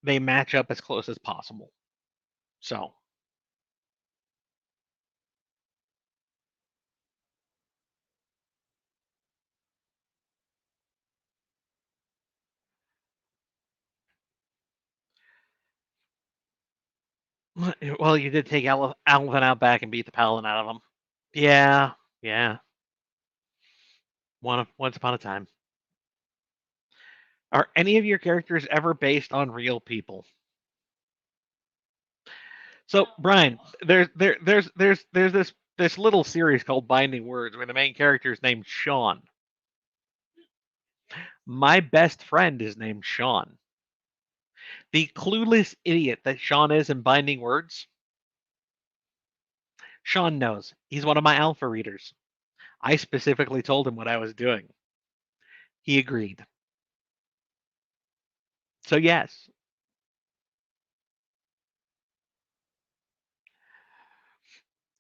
they match up as close as possible. So Well, you did take Alvin out back and beat the Paladin out of him. Yeah, yeah. Once upon a time. Are any of your characters ever based on real people? So, Brian, there's this little series called Binding Words where the main character is named Sean. My best friend is named Sean. The clueless idiot that Sean is in Binding Words, Sean knows. He's one of my alpha readers. I specifically told him what I was doing. He agreed. So, yes.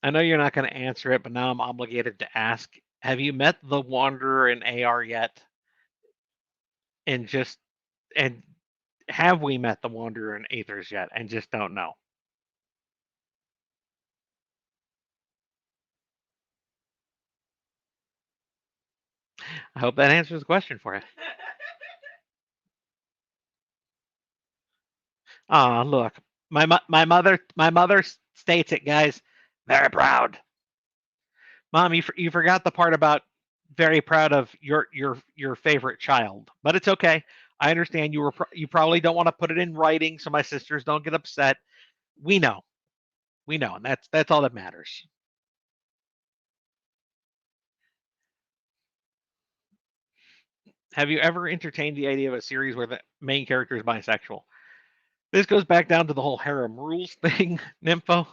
I know you're not going to answer it, but now I'm obligated to ask. Have you met the Wanderer in AR yet? And just and have we met the Wanderer in Aethers yet and just don't know? I hope that answers the question for you. Ah, look, my mother states it, guys. Very proud. Mom, you forgot the part about very proud of your favorite child, but it's okay. I understand you probably don't want to put it in writing so my sisters don't get upset. We know, we know, and that's all that matters. Have you ever entertained the idea of a series where the main character is bisexual? This goes back down to the whole harem rules thing, Nympho.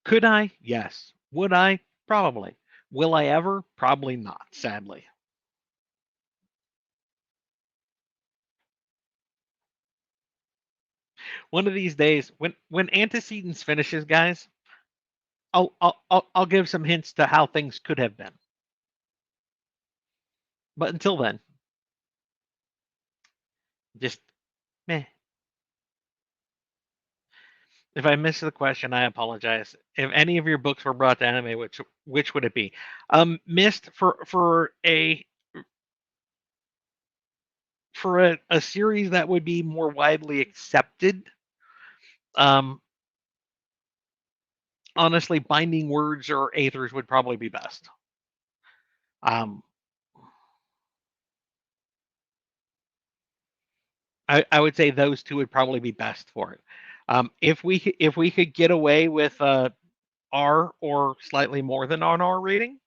Could I? Yes. Would I? Probably. Will I ever? Probably not, sadly. One of these days, when Antecedents finishes, guys, I'll give some hints to how things could have been. But until then, just meh. If I missed the question, I apologize. If any of your books were brought to anime, which would it be? Missed for a series that would be more widely accepted. Um, Honestly, Binding Words or Aethers would probably be best. Um, I would say those two would probably be best for it. If we could get away with R or slightly more than an R rating,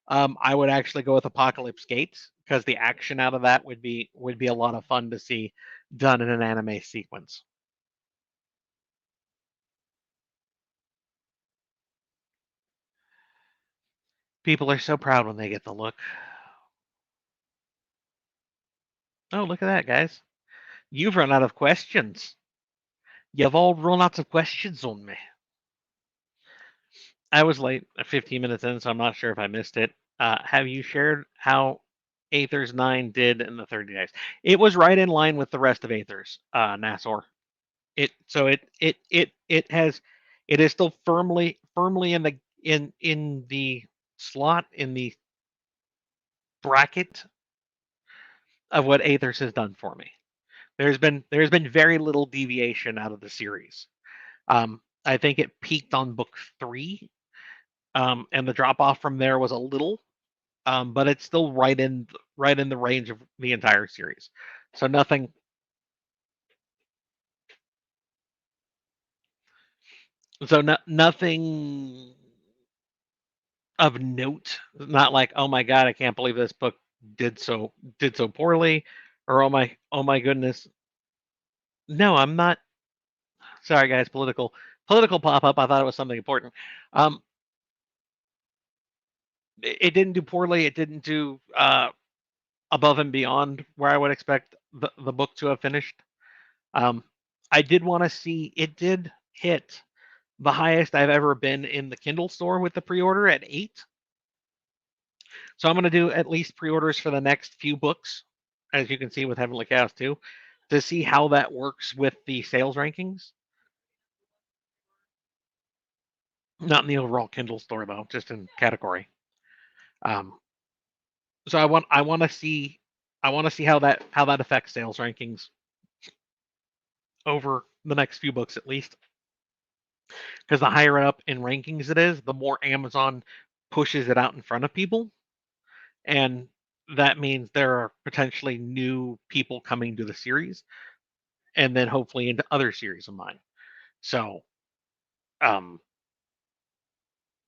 I would actually go with Apocalypse Gates because the action out of that would be a lot of fun to see done in an anime sequence. People are so proud when they get the look. Oh, look at that, guys! You've run out of questions. You've all run out of questions on me. I was late, 15 minutes in, so I'm not sure if I missed it. Have you shared how Aethers 9 did in the 30 days? It was right in line with the rest of Aethers, Nassor. It is still firmly in the slot in the bracket of what Aethers has done for me. There's been very little deviation out of the series. I think it peaked on book 3, and the drop off from there was a little, but it's still right in the range of the entire series. So nothing of note. Not like, oh my god, I can't believe this book did so poorly, or oh my goodness. No, I'm not. Sorry, guys. Political pop up. I thought it was something important. Um, it didn't do poorly. It didn't do above and beyond where I would expect the book to have finished. Um, I did want to see it did hit the highest I've ever been in the Kindle store with the pre-order at 8. So I'm going to do at least pre-orders for the next few books, as you can see with Heavenly Chaos 2, to see how that works with the sales rankings. Not in the overall Kindle store though, just in category. Um, so I want to see. I want to see how that affects sales rankings over the next few books at least. Because the higher up in rankings it is, the more Amazon pushes it out in front of people. And that means there are potentially new people coming to the series and then hopefully into other series of mine. So I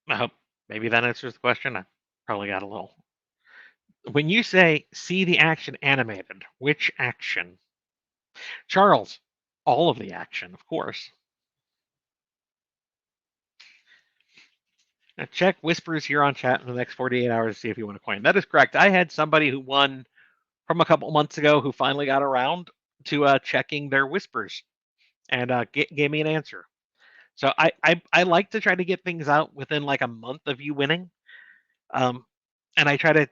hope maybe that answers the question. I probably got a little. When you say see the action animated, which action? Charles, all of the action, of course. Now check whispers here on chat in the next 48 hours to see if you want a coin. That is correct. I had somebody who won from a couple months ago who finally got around to checking their whispers and gave me an answer. So I like to try to get things out within like a month of you winning, and I try to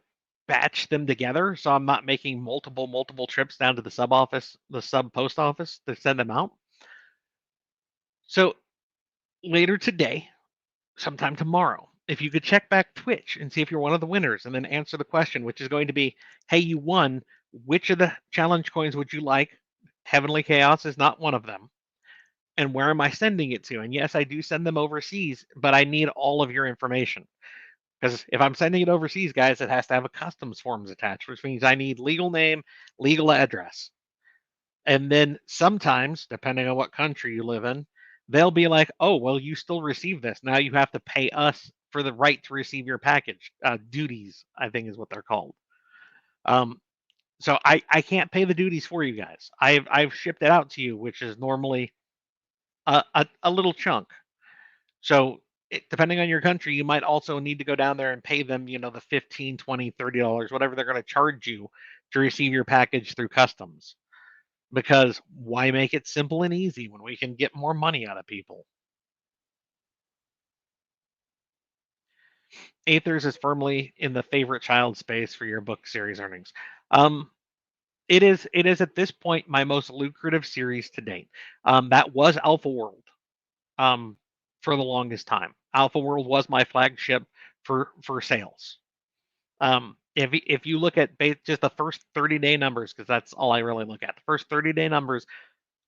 batch them together so I'm not making multiple trips down to the sub office, the sub post office to send them out. So later today, sometime tomorrow, if you could check back Twitch and see if you're one of the winners and then answer the question, which is going to be, hey, you won. Which of the challenge coins would you like? Heavenly Chaos is not one of them. And where am I sending it to? And yes, I do send them overseas, but I need all of your information. Because if I'm sending it overseas, guys, it has to have a customs forms attached, which means I need legal name, legal address. And then sometimes, depending on what country you live in, they'll be like, oh, well, you still receive this. Now you have to pay us for the right to receive your package. Duties, I think is what they're called. So I can't pay the duties for you guys. I've shipped it out to you, which is normally a little chunk. So depending on your country, you might also need to go down there and pay them, the 15, 20, $30, whatever they're going to charge you to receive your package through customs. Because why make it simple and easy when we can get more money out of people? Aethers is firmly in the favorite child space for your book series earnings. It is at this point my most lucrative series to date. That was Alpha World um, for the longest time. Alpha World was my flagship for sales. If you look at just the first 30-day numbers, because that's all I really look at, the first 30-day numbers,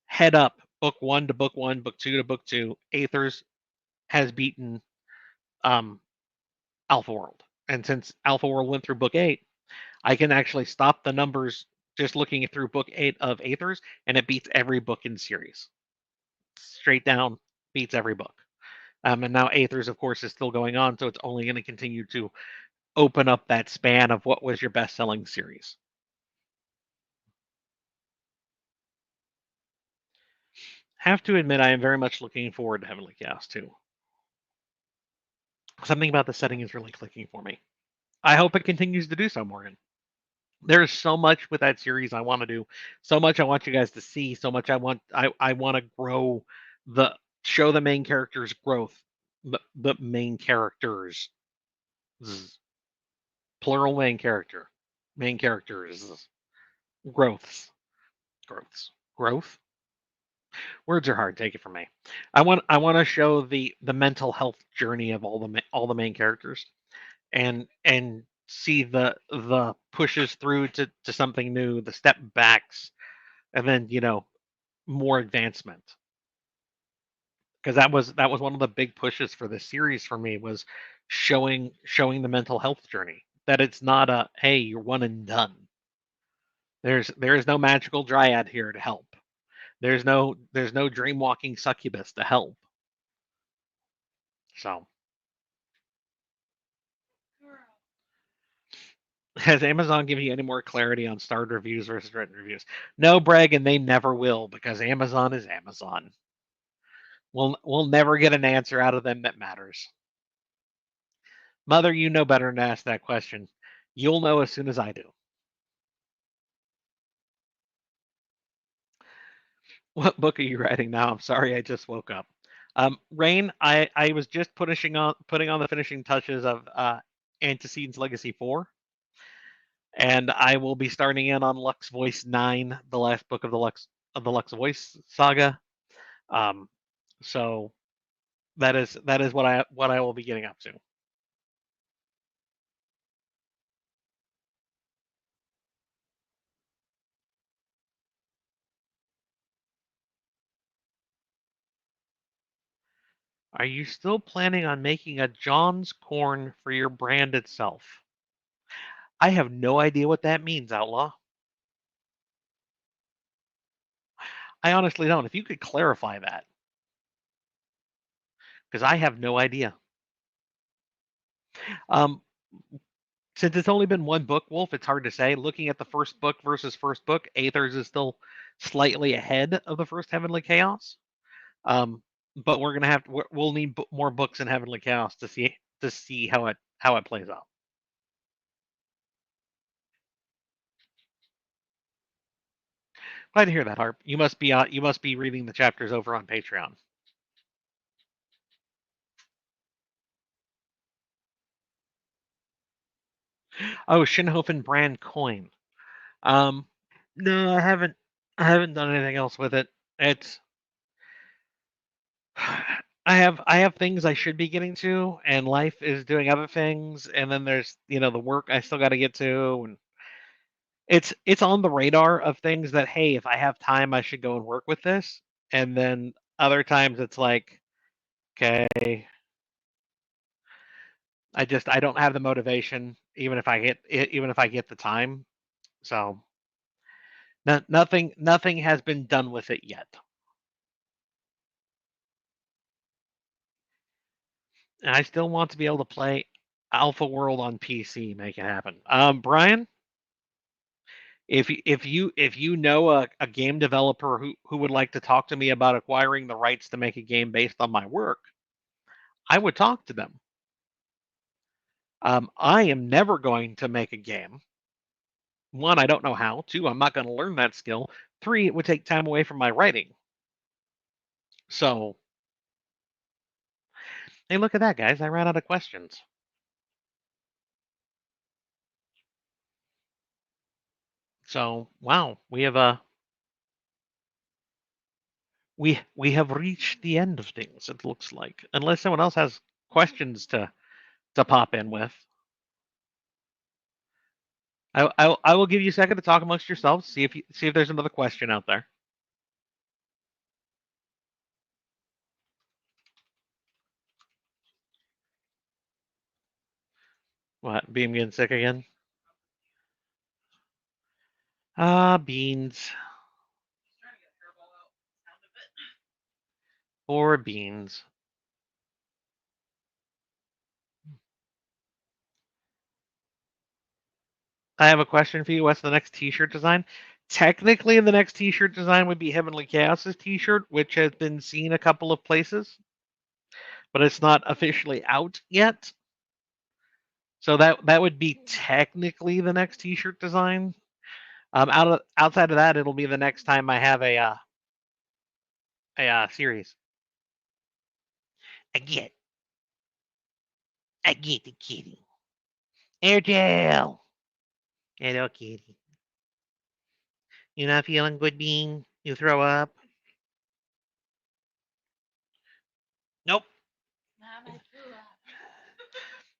head up, book 1 to book 1, book 2 to book 2, Aethers has beaten Alpha World. And since Alpha World went through book 8, I can actually stop the numbers just looking through book 8 of Aethers, and it beats every book in series. Straight down, beats every book. And now Aethers, of course, is still going on, so it's only going to continue to open up that span of what was your best-selling series. Have to admit, I am very much looking forward to Heavenly Chaos too. Something about the setting is really clicking for me. I hope it continues to do so, Morgan. There's so much with that series I want to do, so much I want you guys to see, so much I want to grow show the main characters' growth, the main characters, plural main characters, growths, growth. Words are hard. Take it from me. I want to show the mental health journey of all the main characters, and see the pushes through to something new, the step backs, and then more advancement. Because that was one of the big pushes for this series for me, was showing the mental health journey, that it's not a, hey, you're one and done. There is no magical dryad here to help. There's no dream walking succubus to help. So has Amazon given you any more clarity on starred reviews versus written reviews? No, Bragg, and they never will, because Amazon is Amazon. We'll never get an answer out of them that matters. Mother, you know better than to ask that question. You'll know as soon as I do. What book are you writing now? I'm sorry, I just woke up. Rain, I was just putting on the finishing touches of Antecedents Legacy 4. And I will be starting in on Lux Voice 9, the last book of the Lux Voice saga. So that is what I will be getting up to. Are you still planning on making a John's Corn for your brand itself? I have no idea what that means, Outlaw. I honestly don't. If you could clarify that, because I have no idea. Um, since it's only been one book, Wolf, it's hard to say. Looking at the first book versus first book, Aethers is still slightly ahead of the first Heavenly Chaos. But we're gonna have to, we'll need more books in Heavenly Chaos to see how it plays out. Glad to hear that, Harp. You must be reading the chapters over on Patreon. Oh, Shinhofen brand coin. Um, no, I haven't. I haven't done anything else with it. It's I have things I should be getting to, and life is doing other things, and then there's the work I still got to get to, and it's on the radar of things that, hey, if I have time, I should go and work with this, and then other times it's like, okay, I don't have the motivation, even if I get the time, so nothing has been done with it yet. And I still want to be able to play Alpha World on PC, make it happen. Brian, if you know a game developer who would like to talk to me about acquiring the rights to make a game based on my work, I would talk to them. I am never going to make a game. One, I don't know how. Two, I'm not going to learn that skill. Three, it would take time away from my writing. So, hey, look at that, guys. I ran out of questions. So, wow, we have reached the end of things. It looks like, unless someone else has questions to pop in with. I will give you a second to talk amongst yourselves. See if there's another question out there. What? Beam getting sick again? Ah, beans. Poor beans. I have a question for you. What's the next T-shirt design? Technically, the next T-shirt design would be Heavenly Chaos's T-shirt, which has been seen a couple of places, but it's not officially out yet. So that would be technically the next T-shirt design. Outside of that, it'll be the next time I have a series. I get the kitty. Airtail. Hello, kitty. You not feeling good, Bean? You throw up? Nope.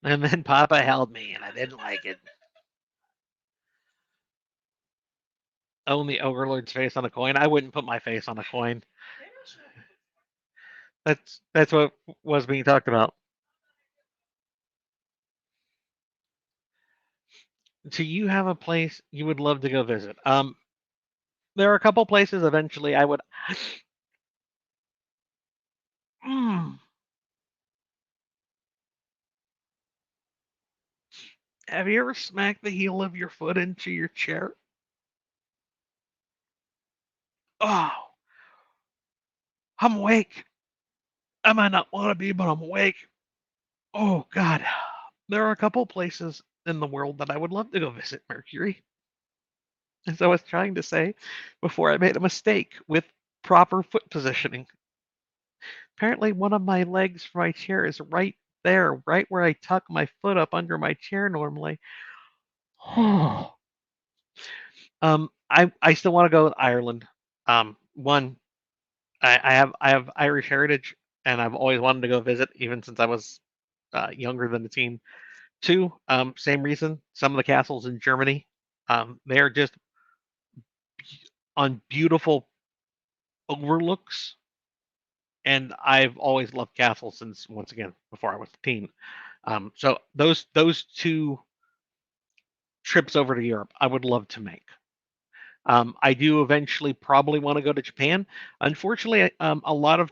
And then Papa held me, and I didn't like it. Only Overlord's face on a coin. I wouldn't put my face on a coin. That's what was being talked about. So you have a place you would love to go visit. There are a couple places eventually I would. Mm. Have you ever smacked the heel of your foot into your chair? Oh, I'm awake. I might not want to be, but I'm awake. Oh God, there are a couple places in the world that I would love to go visit, Mercury. As I was trying to say before I made a mistake with proper foot positioning. Apparently, one of my legs for my chair is right there, right where I tuck my foot up under my chair normally. I still want to go to Ireland. One, I have Irish heritage, and I've always wanted to go visit, even since I was younger than a teen. Two, same reason. Some of the castles in Germany, they're just on beautiful overlooks. and I've always loved castles since, once again, before I was a teen. So those two trips over to Europe, I would love to make. I do eventually probably want to go to Japan. Unfortunately, a lot of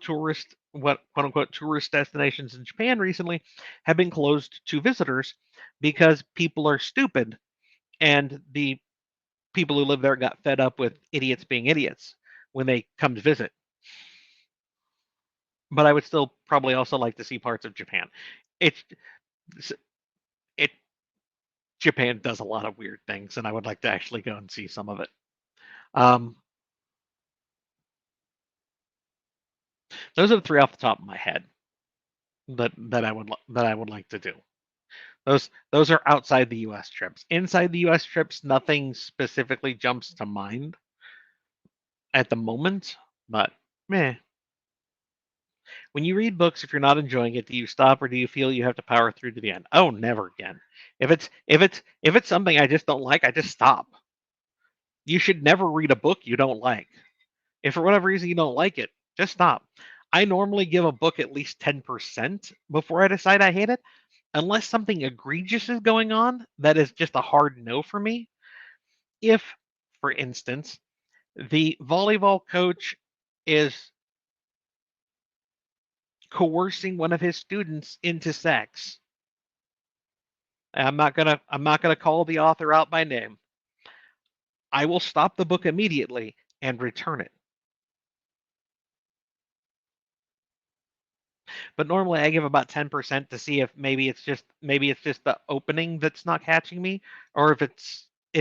what quote unquote tourist destinations in Japan recently have been closed to visitors because people are stupid, and the people who live there got fed up with idiots being idiots when they come to visit. But I would still probably also like to see parts of Japan. It's it Japan does a lot of weird things, and I would like to actually go and see some of it. Um, those are the three off the top of my head that I would like to do. Those are outside the U.S. trips. Inside the U.S. trips, nothing specifically jumps to mind at the moment. But meh. When you read books, if you're not enjoying it, do you stop or do you feel you have to power through to the end? Oh, never again. If it's something I just don't like, I just stop. You should never read a book you don't like. If for whatever reason you don't like it, just stop. I normally give a book at least 10% before I decide I hate it, unless something egregious is going on that is just a hard no for me. If, for instance, the volleyball coach is coercing one of his students into sex, I'm not gonna call the author out by name. I will stop the book immediately and return it. But normally I give about 10% to see if maybe it's just the opening that's not catching me, or if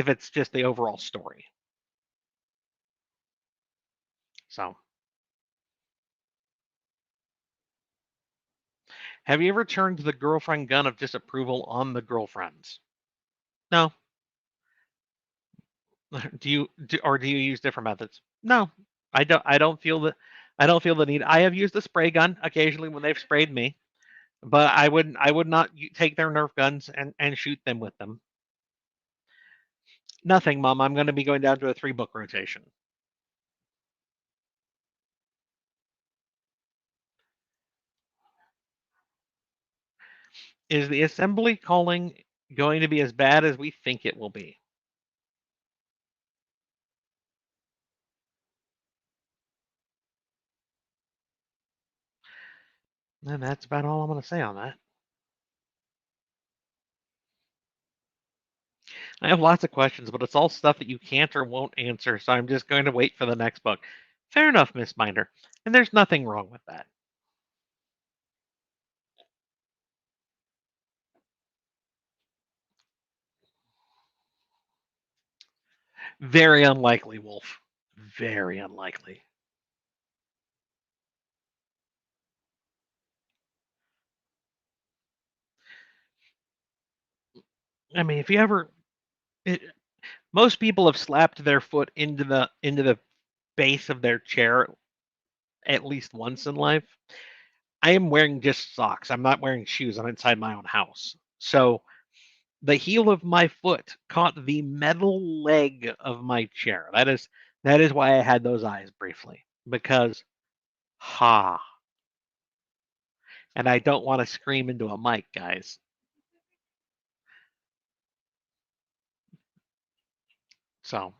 it's just the overall story. So, have you ever turned the girlfriend gun of disapproval on the girlfriends? No. Do you use different methods? No. I don't feel the need. I have used the spray gun occasionally when they've sprayed me, but I would not take their Nerf guns and shoot them with them. Nothing, Mom. I'm going to be going down to a 3 book rotation. Is the assembly calling going to be as bad as we think it will be? And that's about all I'm going to say on that. I have lots of questions, but it's all stuff that you can't or won't answer, so I'm just going to wait for the next book. Fair enough, Miss Minder. And there's nothing wrong with that. Very unlikely, Wolf. Very unlikely. I mean, if you ever, it, most people have slapped their foot into the base of their chair at least once in life. I am wearing just socks. I'm not wearing shoes. I'm inside my own house. So the heel of my foot caught the metal leg of my chair. That is why I had those eyes briefly. Because ha. And I don't want to scream into a mic, guys. So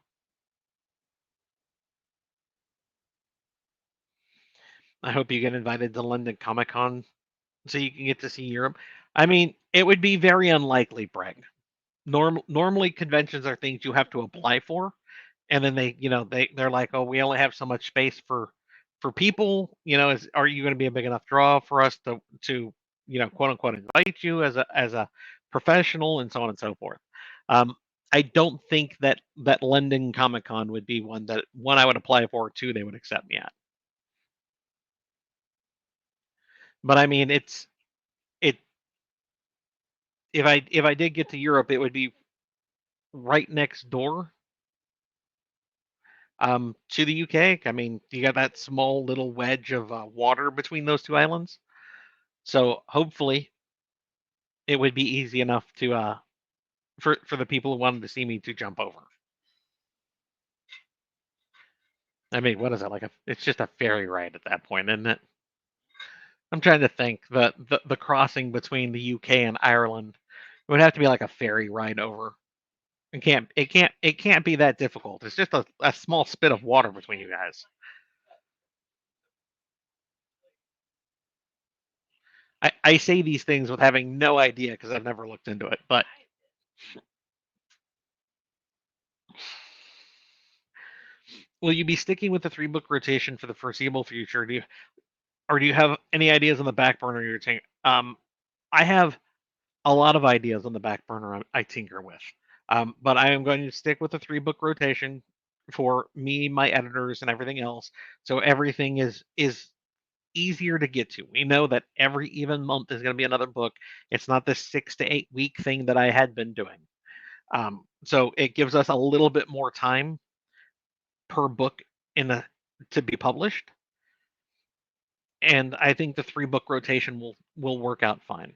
I hope you get invited to London Comic Con so you can get to see Europe. I mean, it would be very unlikely, Breg. Normally conventions are things you have to apply for, and then they're like, oh, we only have so much space for people. Are you going to be a big enough draw for us to quote unquote invite you as a professional and so on and so forth. I don't think that London Comic Con would be one I would apply for. Two, they would accept me at. But I mean, it if I did get to Europe, it would be right next door to the UK. I mean, you got that small little wedge of water between those two islands. So hopefully, it would be easy enough to for the people who wanted to see me to jump over. I mean, what is it like? It's just a ferry ride at that point, isn't it? I'm trying to think. The crossing between the UK and Ireland, it would have to be like a ferry ride over. It can't be that difficult. It's just a small spit of water between you guys. I say these things with having no idea because I've never looked into it. But will you be sticking with the 3 book rotation for the foreseeable future? Do you have any ideas on the back burner you're taking? I have a lot of ideas on the back burner I tinker with. But I am going to stick with the 3 book rotation for me, my editors, and everything else. So everything is easier to get to. We know that every even month is going to be another book. It's not this 6 to 8 week thing that I had been doing. So it gives us a little bit more time per book in the to be published, and I think the 3 book rotation will work out fine.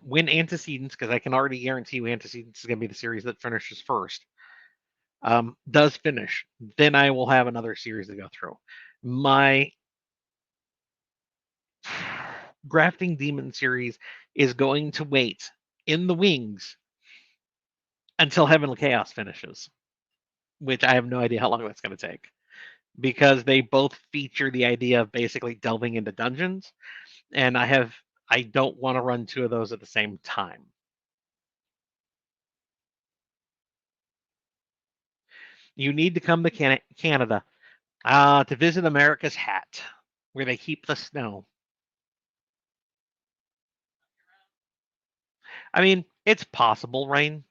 When Antecedents, because I can already guarantee you Antecedents is going to be the series that finishes first, does finish, then I will have another series to go through. My Grafting Demon series is going to wait in the wings until Heavenly Chaos finishes, which I have no idea how long that's going to take because they both feature the idea of basically delving into dungeons, and I don't want to run 2 of those at the same time. You need to come to Canada to visit America's Hat, where they keep the snow. I mean, it's possible, Rain.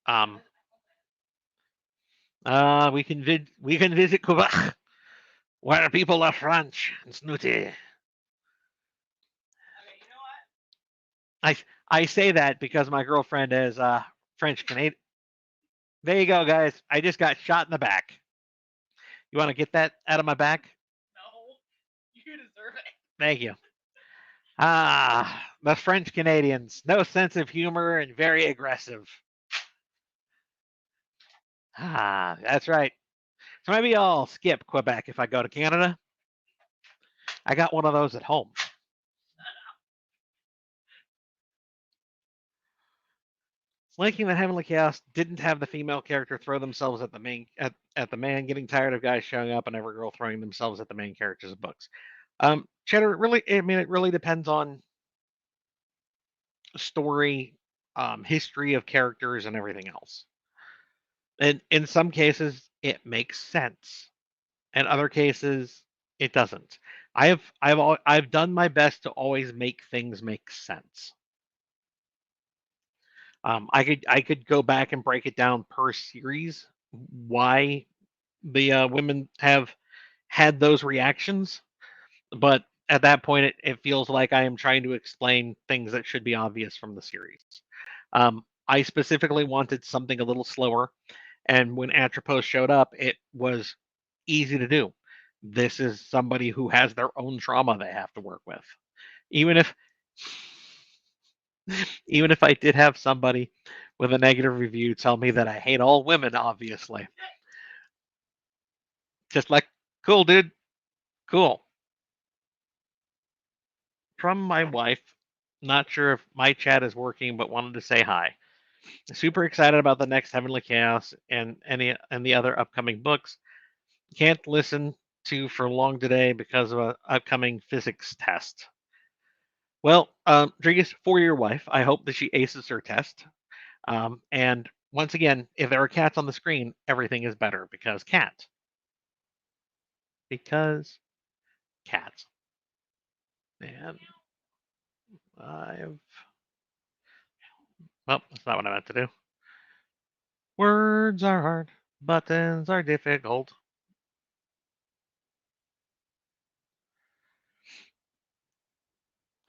Um, we can visit Quebec, where people are French and snooty. I I say that because my girlfriend is French Canadian. There you go, guys. I just got shot in the back. You want to get that out of my back? No, you deserve it. Thank you. The French Canadians. No sense of humor and very aggressive. That's right. So maybe I'll skip Quebec if I go to Canada. I got one of those at home. Liking that Heavenly Chaos didn't have the female character throw themselves at the man, getting tired of guys showing up and every girl throwing themselves at the main characters of books. Cheddar, it really depends on story, history of characters, and everything else. And in some cases, it makes sense. In other cases, it doesn't. I've done my best to always make things make sense. I could go back and break it down per series why the women have had those reactions, but at that point, it feels like I am trying to explain things that should be obvious from the series. I specifically wanted something a little slower, and when Atropos showed up, it was easy to do. This is somebody who has their own trauma they have to work with. Even if even if I did have somebody with a negative review tell me that I hate all women, obviously. Just like, cool, dude, cool. From my wife, not sure if my chat is working, but wanted to say hi. Super excited about the next Heavenly Chaos and the other upcoming books. Can't listen to for long today because of an upcoming physics test. Well, Drigus, for your wife, I hope that she aces her test. And once again, if there are cats on the screen, everything is better because cat. Because cats. And I've. Well, that's not what I meant to do. Words are hard, buttons are difficult.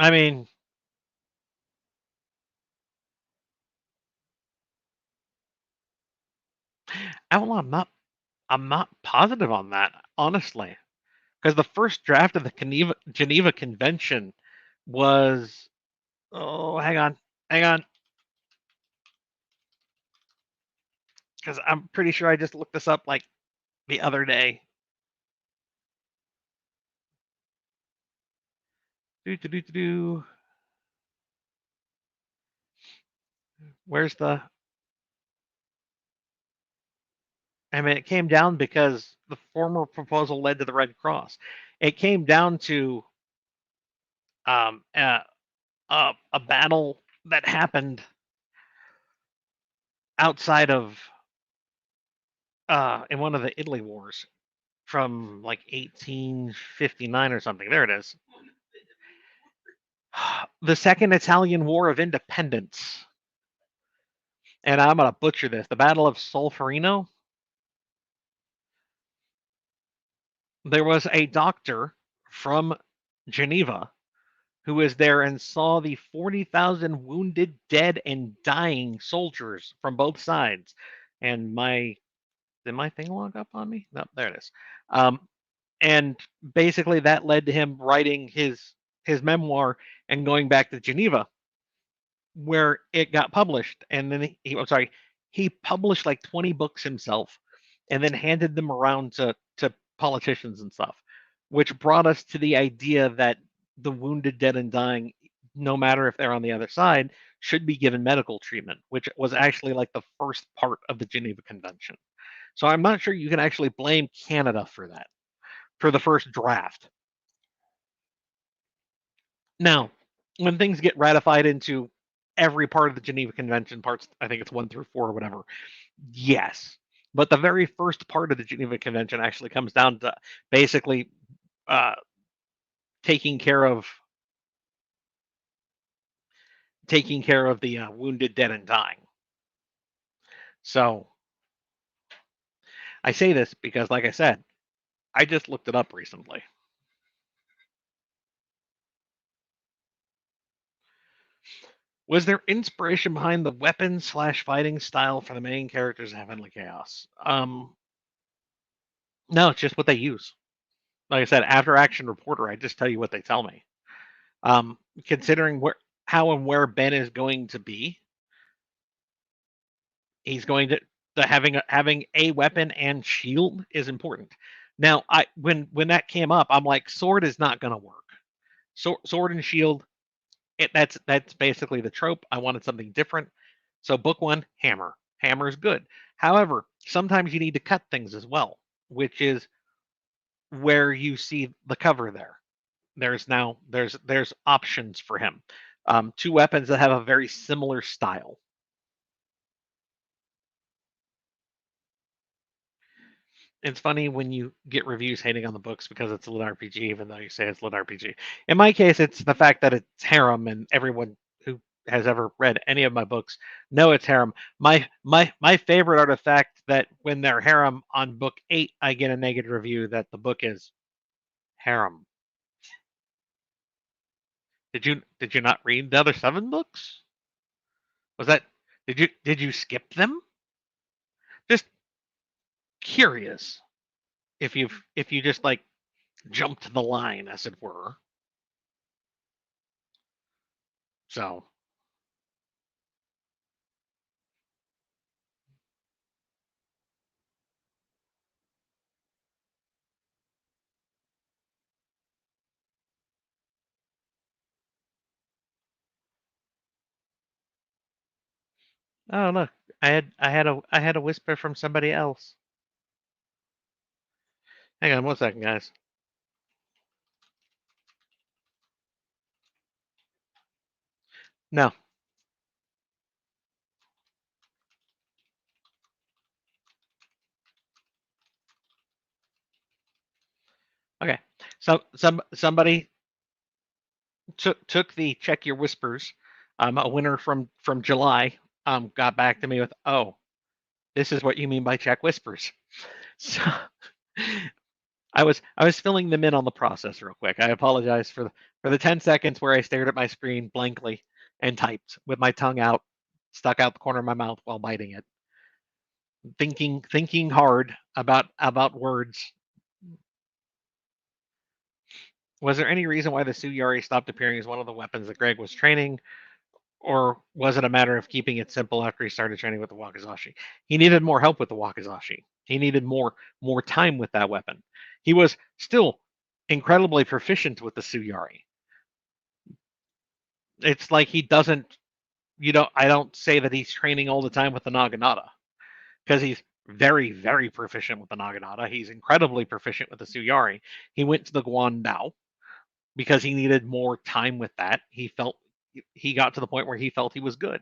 I mean, well, I'm not positive on that, honestly, because the first draft of the Geneva Convention was. Oh, hang on, because I'm pretty sure I just looked this up like the other day. Where's the? I mean, it came down because the former proposal led to the Red Cross. It came down to um, a, a battle that happened outside of in one of the Italy wars from like 1859 or something. There it is. The Second Italian War of Independence. And I'm going to butcher this. The Battle of Solferino. There was a doctor from Geneva who was there and saw the 40,000 wounded, dead, and dying soldiers from both sides. And did my thing log up on me? No, there it is. And basically that led to him writing his memoir and going back to Geneva, where it got published. And then he published like 20 books himself, and then handed them around to politicians and stuff, which brought us to the idea that the wounded, dead, and dying, no matter if they're on the other side, should be given medical treatment, which was actually like the first part of the Geneva Convention. So I'm not sure you can actually blame Canada for that, for the first draft. Now, when things get ratified into every part of the Geneva Convention, parts, I think it's 1 through 4 or whatever, yes. But the very first part of the Geneva Convention actually comes down to basically taking care of the wounded, dead, and dying. So I say this because, like I said, I just looked it up recently. Was there inspiration behind the weapon/fighting style for the main characters of Heavenly Chaos? No, it's just what they use. Like I said, after action reporter, I just tell you what they tell me. Considering how and where Ben is going to be, he's going to having a weapon and shield is important. Now, when that came up, I'm like, sword is not going to work. Sword and shield, that's basically the trope. I wanted something different. So book 1, hammer. Hammer is good. However, sometimes you need to cut things as well, which is where you see the cover there. There's options for him. 2 weapons that have a very similar style. It's funny when you get reviews hating on the books because it's a lit RPG, even though you say it's lit RPG. In my case, it's the fact that it's harem, and everyone who has ever read any of my books know it's harem. My favorite artifact that when they're harem on book 8, I get a negative review that the book is harem. Did you not read the other 7 books? Was that did you skip them? Just curious if you just like jumped the line, as it were. So oh look, I had a whisper from somebody else. Hang on 1 second, guys. No. Okay. So somebody took the check your whispers. A winner from July got back to me with, oh, this is what you mean by check whispers. So I was filling them in on the process real quick. I apologize for the 10 seconds where I stared at my screen blankly and typed with my tongue out, stuck out the corner of my mouth while biting it, thinking hard about words. Was there any reason why the Suyari stopped appearing as one of the weapons that Greg was training, or was it a matter of keeping it simple after he started training with the Wakizashi? He needed more help with the Wakizashi. He needed more time with that weapon. He was still incredibly proficient with the Suyari, It's like he doesn't. I don't say that he's training all the time with the Naginata because he's very, very proficient with the Naginata. He's incredibly proficient with the Suyari. He went to the Guandao because he needed more time with that. He got to the point where he felt he was good.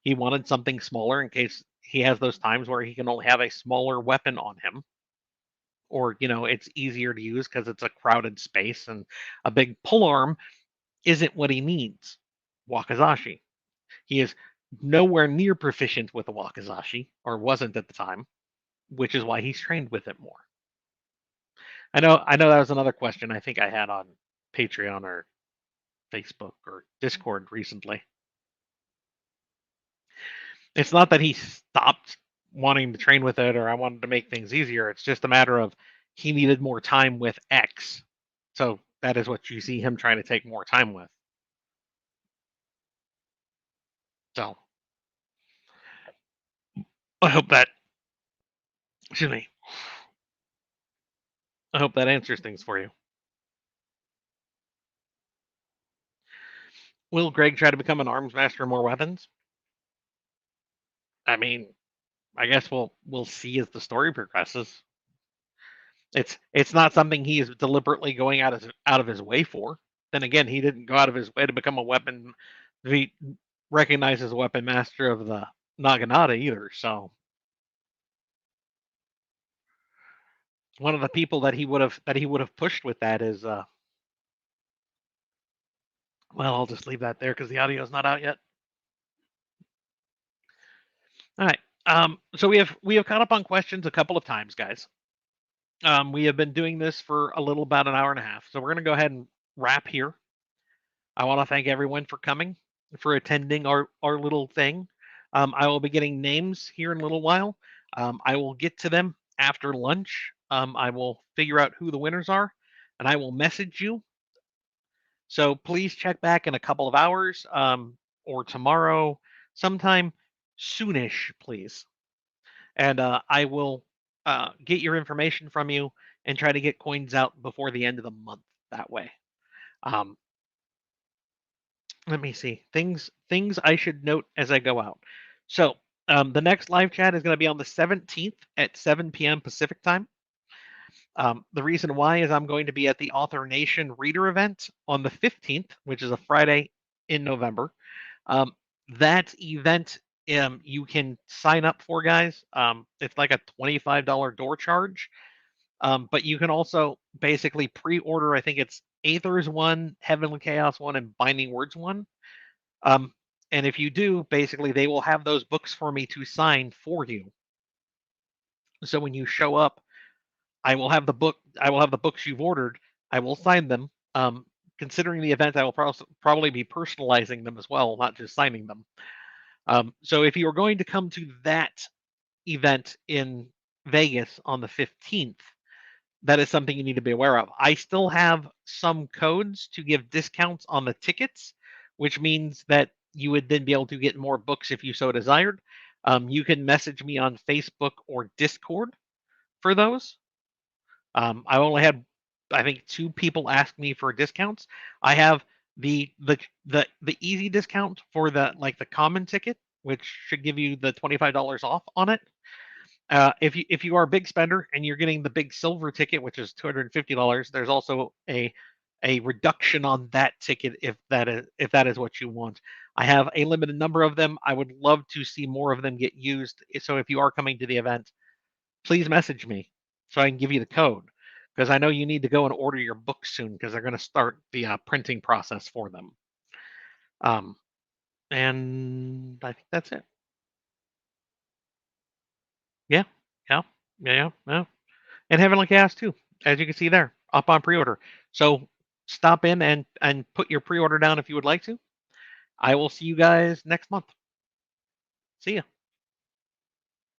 He wanted something smaller in case he has those times where he can only have a smaller weapon on him, or it's easier to use because it's a crowded space, and a big pull arm isn't what he needs. Wakizashi. He is nowhere near proficient with the Wakizashi, or wasn't at the time, which is why he's trained with it more. I know that was another question I think I had on Patreon or Facebook or Discord recently. It's not that he stopped wanting to train with it or I wanted to make things easier. It's just a matter of he needed more time with X. So that is what you see him trying to take more time with. So I hope that, excuse me, I hope that answers things for you. Will Greg try to become an arms master of more weapons? I mean, I guess we'll see as the story progresses. It's not something he is deliberately going out of his way for. Then again, he didn't go out of his way to become a weapon, be recognized as a weapon master of the Naginata either. So one of the people that he would have pushed with that is well, I'll just leave that there because the audio is not out yet. All right. So we have caught up on questions a couple of times, guys. We have been doing this for a little about an hour and a half, so we're going to go ahead and wrap here. I want to thank everyone for coming, for attending our little thing. I will be getting names here in a little while. I will get to them after lunch. I will figure out who the winners are, and I will message you. So please check back in a couple of hours or tomorrow, sometime soonish, please. And I will get your information from you and try to get coins out before the end of the month that way. Let me see things I should note as I go out. So the next live chat is going to be on the 17th at 7 p.m. Pacific time. The reason why is I'm going to be at the Author Nation Reader event on the 15th, which is a Friday in November. That event you can sign up for, guys. It's like a $25 door charge. But you can also basically pre-order, I think it's Aether's 1, Heavenly Chaos 1, and Binding Words 1. And if you do, basically they will have those books for me to sign for you. So when you show up, I will have the books you've ordered. I will sign them. Considering the event, I will probably be personalizing them as well, not just signing them. So if you are going to come to that event in Vegas on the 15th, that is something you need to be aware of. I still have some codes to give discounts on the tickets, which means that you would then be able to get more books if you so desired. You can message me on Facebook or Discord for those. I only had, I think, 2 people ask me for discounts. I have the easy discount for the common ticket, which should give you the $25 off on it. If you are a big spender and you're getting the big silver ticket, which is $250, there's also a reduction on that ticket if that is what you want. I have a limited number of them. I would love to see more of them get used. So if you are coming to the event, please message me so I can give you the code, because I know you need to go and order your books soon because they're going to start the printing process for them. And I think that's it. Yeah, yeah, yeah, yeah. And Heavenly Chaos too, as you can see there, up on pre-order. So stop in and put your pre-order down if you would like to. I will see you guys next month. See ya.